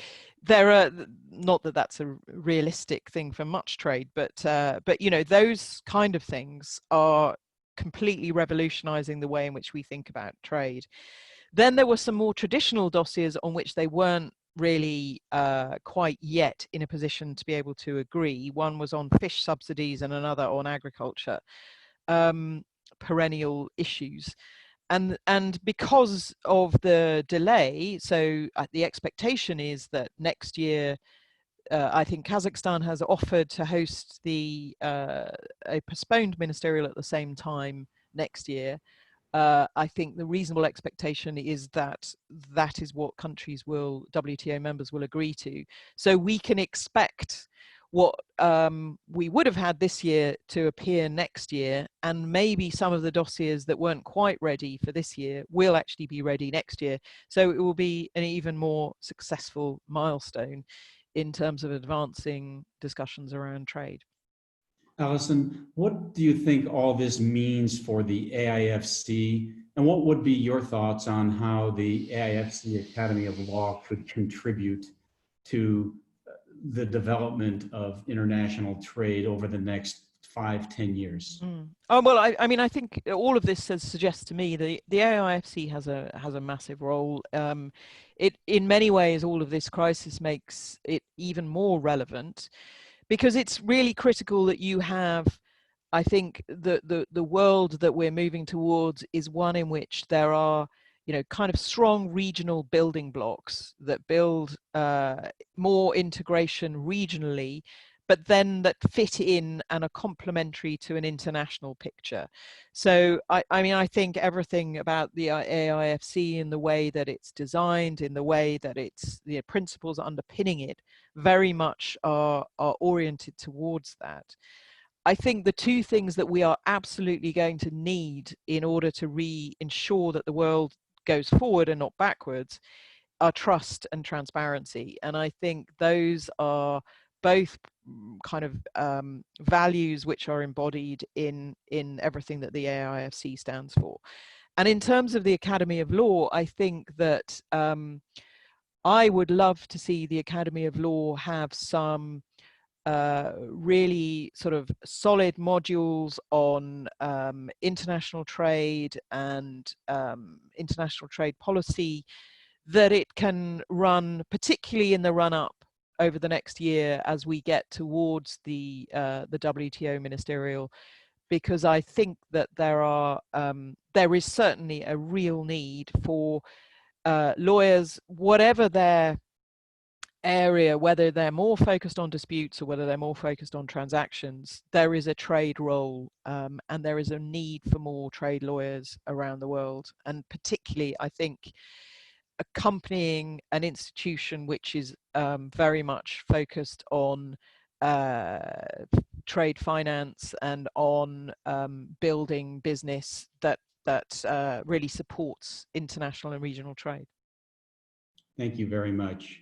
there are, not that that's a realistic thing for much trade, but those kind of things are completely revolutionizing the way in which we think about trade. Then there were some more traditional dossiers on which they weren't really quite yet in a position to be able to agree. One was on fish subsidies and another on agriculture, perennial issues. And because of the delay, so the expectation is that next year, I think Kazakhstan has offered to host a postponed ministerial at the same time next year. I think the reasonable expectation is that that is what countries WTO members will agree to. So we can expect what we would have had this year to appear next year, and maybe some of the dossiers that weren't quite ready for this year will actually be ready next year. So it will be an even more successful milestone in terms of advancing discussions around trade. Alison, what do you think all this means for the AIFC, and what would be your thoughts on how the AIFC Academy of Law could contribute to the development of international trade over the next 5-10 years? Oh, well, I mean, I think all of this suggests to me the AIFC has a massive role. It, in many ways, all of this crisis makes it even more relevant, because it's really critical that you have, I think, the world that we're moving towards is one in which there are, kind of strong regional building blocks that build more integration regionally, but then that fit in and are complementary to an international picture. So, I mean, I think everything about the AIFC in the way that it's designed, in the way that it's, the principles underpinning it, very much are oriented towards that. I think the two things that we are absolutely going to need in order to ensure that the world goes forward and not backwards are trust and transparency. And I think those are both kind of values which are embodied in everything that the AIFC stands for. And in terms of the Academy of Law, I think that I would love to see the Academy of Law have some really sort of solid modules on international trade and international trade policy that it can run, particularly in the run-up over the next year as we get towards the WTO ministerial, because I think that there is certainly a real need for lawyers, whatever their area, whether they're more focused on disputes or whether they're more focused on transactions, there is a trade role, and there is a need for more trade lawyers around the world. And particularly, I think, accompanying an institution which is very much focused on trade finance and on building business that really supports international and regional trade. Thank you very much.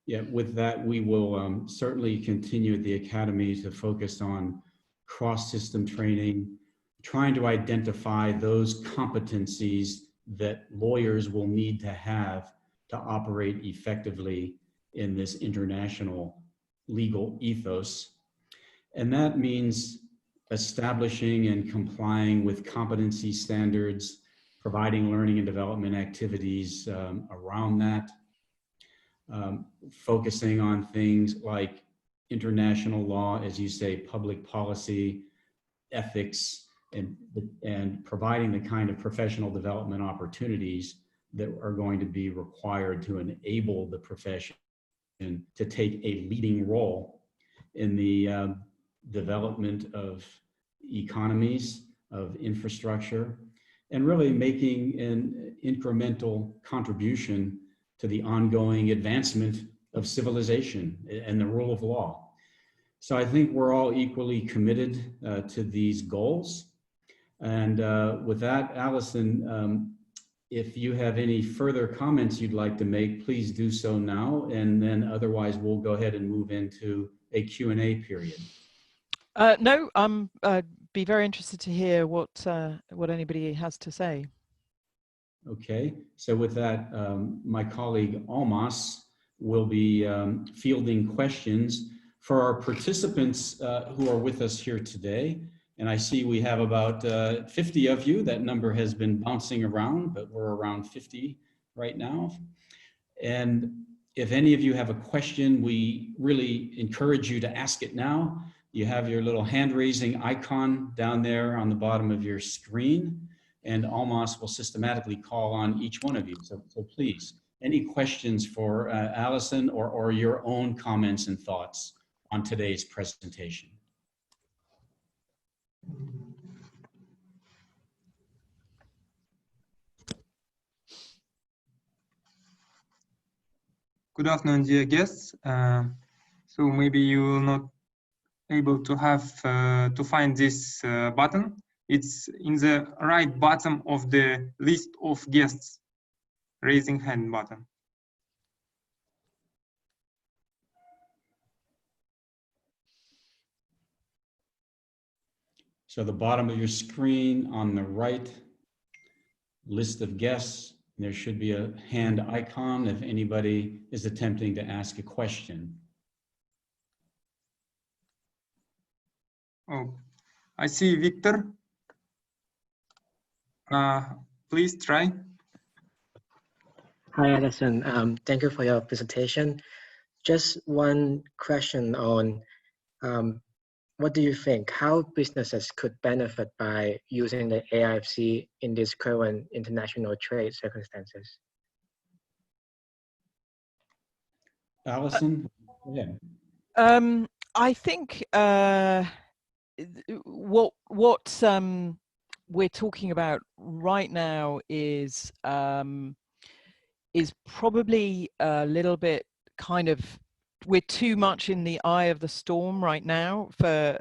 Yeah, with that, we will certainly continue at the Academy to focus on cross-system training, trying to identify those competencies that lawyers will need to have to operate effectively in this international legal ethos. And that means establishing and complying with competency standards, providing learning and development activities around that, focusing on things like international law, as you say, public policy, ethics, and providing the kind of professional development opportunities that are going to be required to enable the profession to take a leading role in the development of economies, of infrastructure, and really making an incremental contribution to the ongoing advancement of civilization and the rule of law. So I think we're all equally committed to these goals. And with that, Allison, if you have any further comments you'd like to make, please do so now. And then otherwise, we'll go ahead and move into a Q&A period. No, I'd be very interested to hear what anybody has to say. Okay, so with that, my colleague Almas will be fielding questions for our participants who are with us here today. And I see we have about 50 of you. That number has been bouncing around, but we're around 50 right now. And if any of you have a question, we really encourage you to ask it now. You have your little hand raising icon down there on the bottom of your screen, and Almas will systematically call on each one of you. So please, any questions for Allison or your own comments and thoughts on today's presentation? Good afternoon, dear guests. So maybe you will not able to have to find this button. It's in the right bottom of the list of guests, raising hand button. So the bottom of your screen on the right, list of guests, there should be a hand icon if anybody is attempting to ask a question. Oh, I see Victor. Please try. Hi, Alison. Thank you for your presentation. Just one question on what do you think? How businesses could benefit by using the AIFC in these current international trade circumstances? Allison, yeah. I think what we're talking about right now is probably a little bit kind of, we're too much in the eye of the storm right now.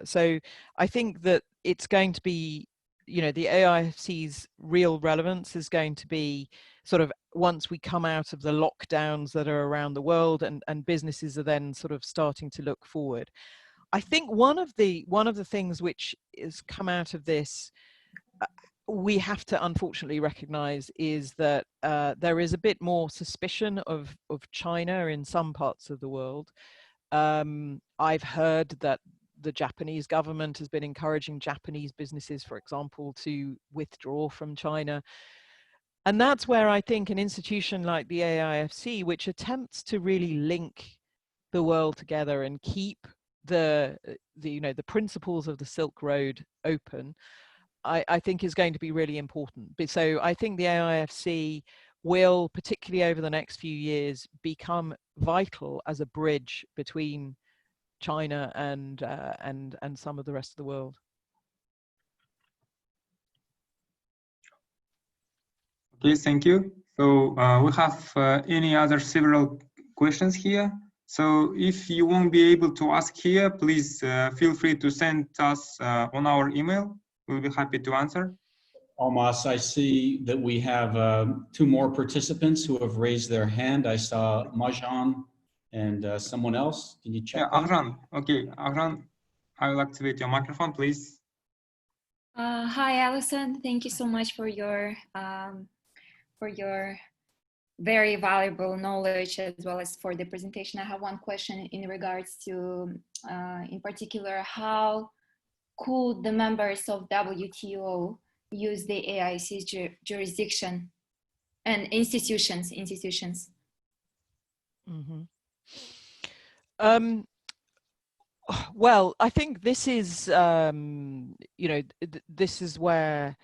So I think that it's going to be, you know, the AIFC's real relevance is going to be sort of once we come out of the lockdowns that are around the world and businesses are then sort of starting to look forward. I think one of the things which has come out of this, we have to unfortunately recognize, is that there is a bit more suspicion of China in some parts of the world. I've heard that the Japanese government has been encouraging Japanese businesses, for example, to withdraw from China. And that's where I think an institution like the AIFC, which attempts to really link the world together and keep the principles of the Silk Road open, I think is going to be really important. So I think the AIFC will, particularly over the next few years, become vital as a bridge between China and some of the rest of the world. Okay, thank you. So we have any other several questions here. So if you won't be able to ask here, please feel free to send us on our email. We'll be happy to answer. Almas, I see that we have 2 more participants who have raised their hand. I saw Majan and someone else. Can you check? Yeah, Agran. Okay, Agran, I will activate your microphone, please. Hi, Allison. Thank you so much for your very valuable knowledge, as well as for the presentation. I have one question in regards to, in particular, how could the members of WTO use the AIC's jurisdiction and institutions? Mm-hmm. Well, I think this is, this is where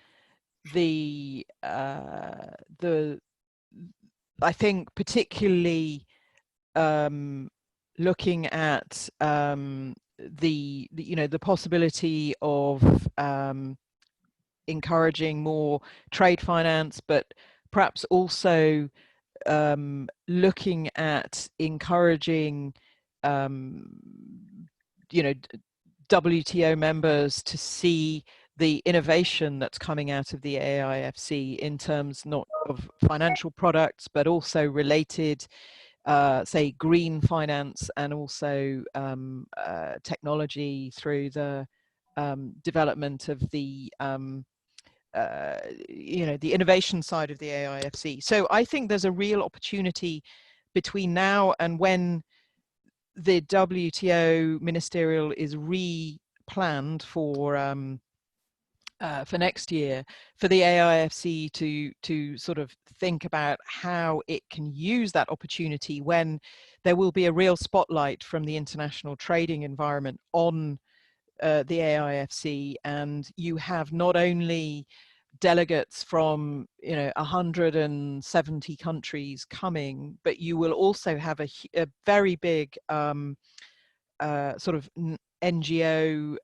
I think particularly looking at the possibility of encouraging more trade finance, but perhaps also looking at encouraging WTO members to see the innovation that's coming out of the AIFC in terms not of financial products, but also related, say, green finance, and also technology through the development of the the innovation side of the AIFC. So I think there's a real opportunity between now and when the WTO ministerial is re-planned for next year, for the AIFC to sort of think about how it can use that opportunity when there will be a real spotlight from the international trading environment on the AIFC, and you have not only delegates from 170 countries coming, but you will also have a very big sort of NGO,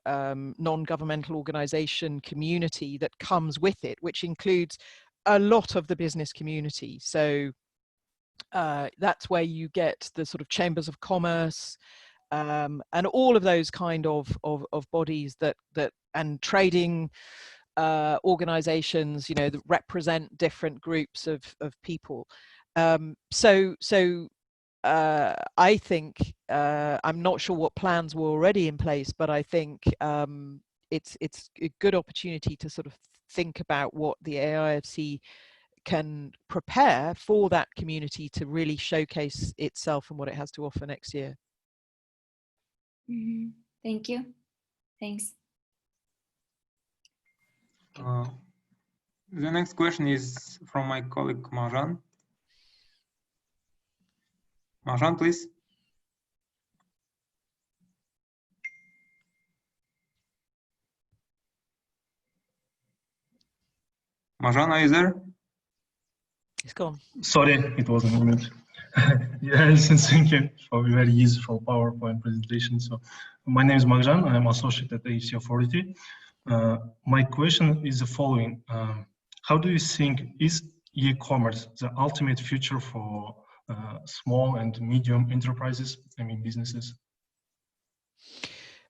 non-governmental organization community that comes with it, which includes a lot of the business community. So that's where you get the sort of chambers of commerce and all of those kind of bodies that and trading organizations, that represent different groups of people. So I think I'm not sure what plans were already in place, but I think it's a good opportunity to sort of think about what the AIFC can prepare for that community to really showcase itself and what it has to offer next year. Mm-hmm. Thank you. Thanks. The next question is from my colleague Marjan. Marjan, please. Marjan, are you there? It's gone. Sorry, it wasn't on mute. Yeah, thank you for a very useful PowerPoint presentation. So my name is Marjan. I'm associate at AEC Authority. My question is the following. How do you think is e-commerce the ultimate future for small and medium enterprises, I mean businesses?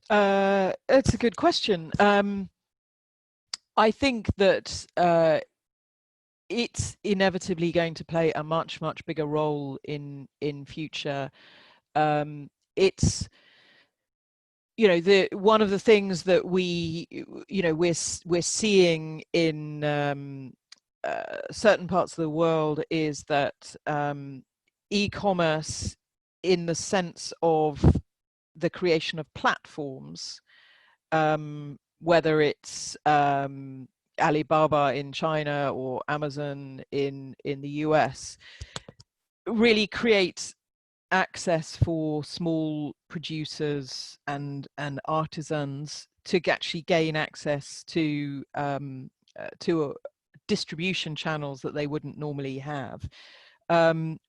It's a good question. I think that it's inevitably going to play a much bigger role in future. It's one of the things that we're seeing in certain parts of the world is that e-commerce, in the sense of the creation of platforms, whether it's Alibaba in China or Amazon in the US, really creates access for small producers and artisans to actually gain access to distribution channels that they wouldn't normally have.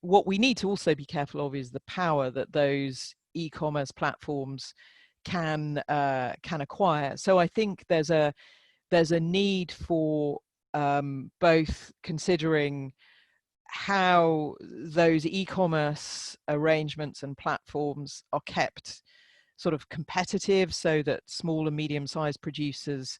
What we need to also be careful of is the power that those e-commerce platforms can acquire. So I think there's a need for both considering how those e-commerce arrangements and platforms are kept sort of competitive, so that small and medium-sized producers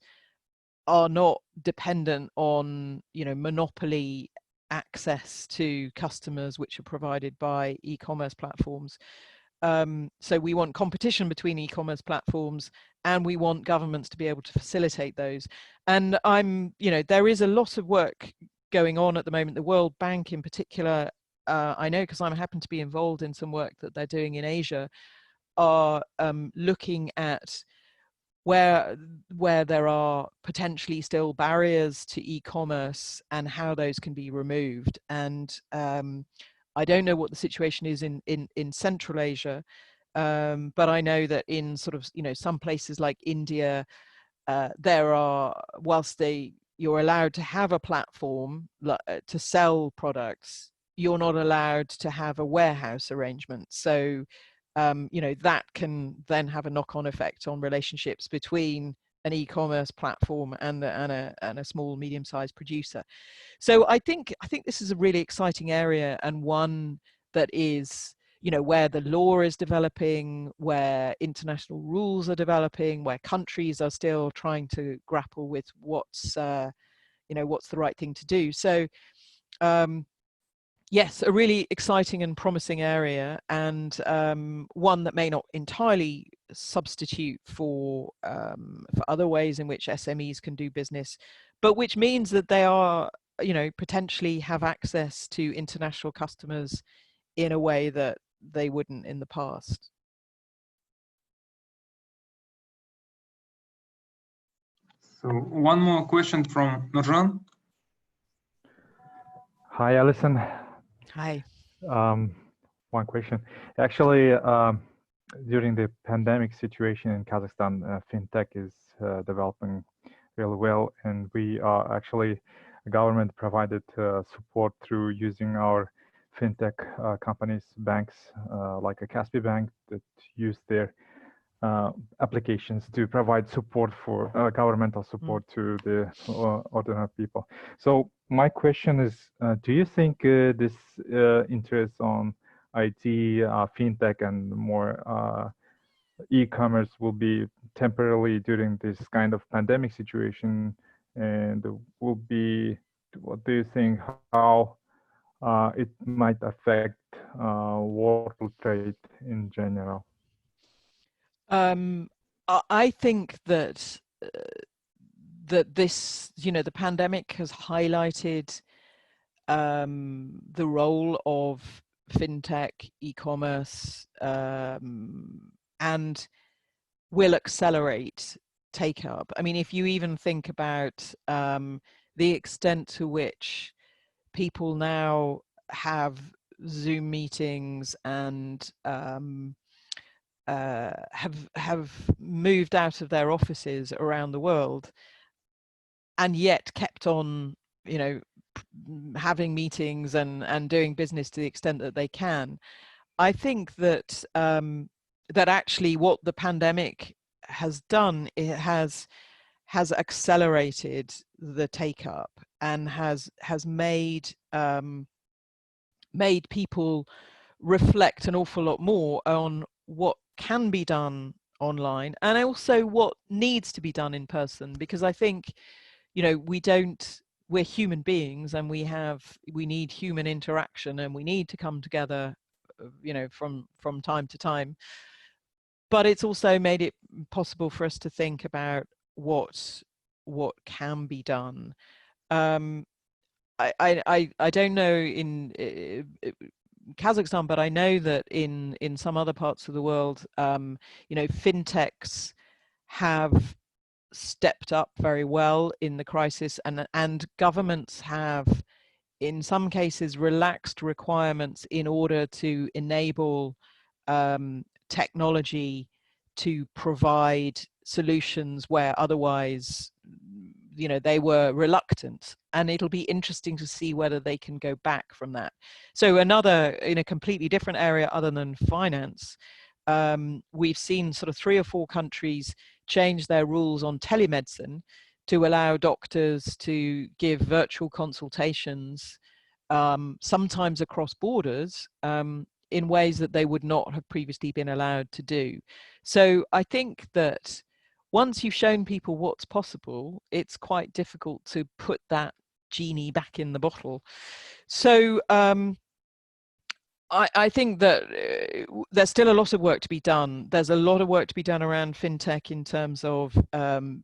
are not dependent on monopoly access to customers which are provided by e-commerce platforms. So we want competition between e-commerce platforms, and we want governments to be able to facilitate those. And there is a lot of work going on at the moment. The World Bank in particular, I know because I happen to be involved in some work that they're doing in Asia, are looking at where there are potentially still barriers to e-commerce and how those can be removed. And I don't know what the situation is in Central Asia, but I know that in sort of some places like India, there are, whilst you're allowed to have a platform to sell products, you're not allowed to have a warehouse arrangement. So you know, that can then have a knock-on effect on relationships between an e-commerce platform and a small, medium-sized producer. So I think this is a really exciting area, and one that is, you know, where the law is developing, where international rules are developing, where countries are still trying to grapple with what's you know, what's the right thing to do. So yes, a really exciting and promising area, and one that may not entirely substitute for other ways in which SMEs can do business, but which means that they are, you know, potentially have access to international customers in a way that they wouldn't in the past. So one more question from Nurjan. Hi, Alison. Hi. One question. Actually, during the pandemic situation in Kazakhstan, fintech is developing really well, and we are actually, the government provided support through using our fintech companies, banks like a Kaspi Bank that use their applications to provide support for governmental support to the ordinary people. So my question is, do you think this interest on IT, fintech, and more e-commerce will be temporarily during this kind of pandemic situation, and will be, what do you think, how it might affect world trade in general? I think that this, you know, the pandemic has highlighted the role of fintech, e-commerce, and will accelerate take up. I mean, if you even think about the extent to which people now have Zoom meetings and have moved out of their offices around the world, and yet kept on, you know, having meetings and doing business to the extent that they can. I think that that actually what the pandemic has done, it has accelerated the take up, and has made made people reflect an awful lot more on what can be done online, and also what needs to be done in person. Because I think, you know, we're human beings, and we need human interaction, and we need to come together, you know, from time to time. But it's also made it possible for us to think about what can be done. I don't know in Kazakhstan, but I know that in some other parts of the world, you know, fintechs have stepped up very well in the crisis, and governments have, in some cases, relaxed requirements in order to enable technology to provide solutions where otherwise, you know, they were reluctant. And it'll be interesting to see whether they can go back from that. So another, in a completely different area other than finance, we've seen sort of 3 or 4 countries change their rules on telemedicine to allow doctors to give virtual consultations, sometimes across borders, in ways that they would not have previously been allowed to do. So I think that once you've shown people what's possible, it's quite difficult to put that genie back in the bottle. So I think that there's still a lot of work to be done. There's a lot of work to be done around fintech in terms of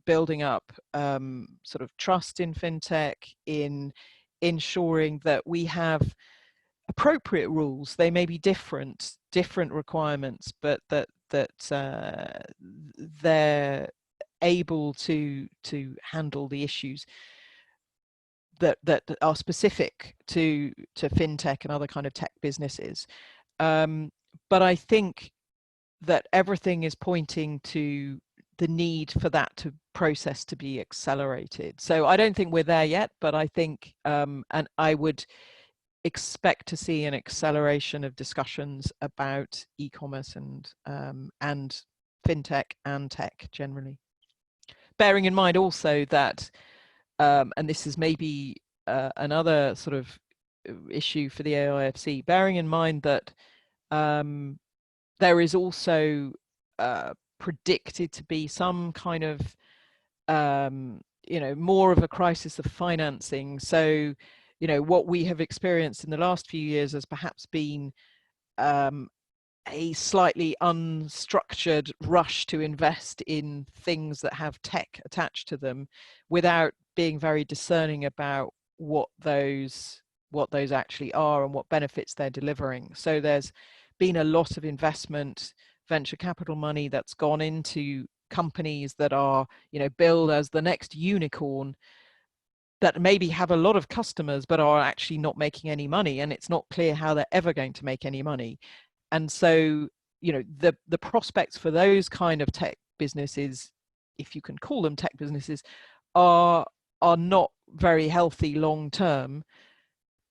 building up sort of trust in fintech, in ensuring that we have appropriate rules. They may be different requirements, but that they're able to handle the issues that are specific to fintech and other kind of tech businesses. But I think that everything is pointing to the need for that process to be accelerated. So I don't think we're there yet, but I think, and I would expect to see an acceleration of discussions about e-commerce and fintech and tech generally. Bearing in mind also that, and this is maybe another sort of issue for the AIFC, bearing in mind that there is also predicted to be some kind of more of a crisis of financing. So what we have experienced in the last few years has perhaps been a slightly unstructured rush to invest in things that have tech attached to them without being very discerning about what those actually are and what benefits they're delivering. So there's been a lot of investment, venture capital money that's gone into companies that are billed as the next unicorn, that maybe have a lot of customers but are actually not making any money, and it's not clear how they're ever going to make any money. And so the prospects for those kind of tech businesses, if you can call them tech businesses, are not very healthy long term.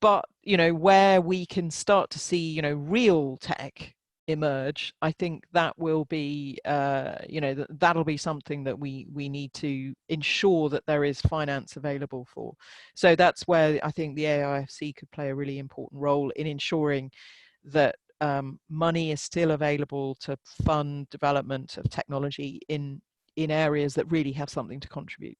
But where we can start to see real tech emerge, I think that will be that'll be something that we need to ensure that there is finance available for. So that's where I think the AIFC could play a really important role in ensuring that money is still available to fund development of technology in areas that really have something to contribute.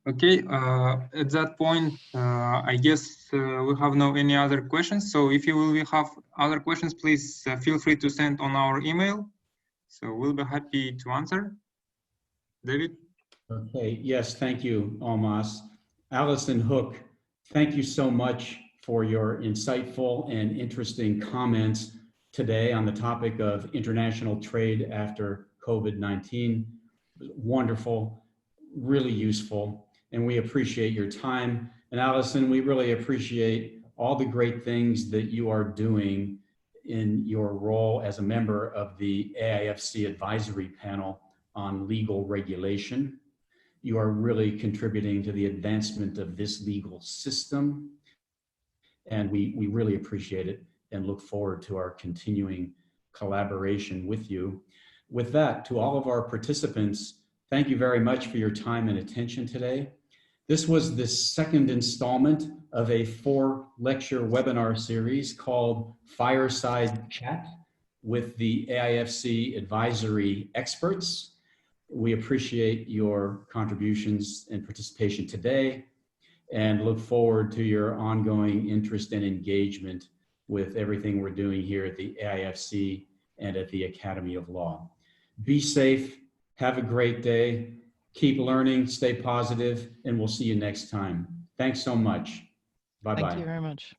Okay, at that point, I guess we have no any other questions. So if you will have other questions, please feel free to send on our email. So we'll be happy to answer. David? Okay, yes, thank you, Almas. Alison Hook, thank you so much for your insightful and interesting comments today on the topic of international trade after COVID-19. Wonderful, really useful, and we appreciate your time. And Alison, we really appreciate all the great things that you are doing in your role as a member of the AIFC Advisory Panel on Legal Regulation. You are really contributing to the advancement of this legal system, and we really appreciate it and look forward to our continuing collaboration with you. With that, to all of our participants, thank you very much for your time and attention today. This was the second installment of a 4-lecture webinar series called Fireside Chat with the AIFC advisory experts. We appreciate your contributions and participation today and look forward to your ongoing interest and engagement with everything we're doing here at the AIFC and at the Academy of Law. Be safe, have a great day, keep learning, stay positive, and we'll see you next time. Thanks so much. Bye-bye. Thank you very much.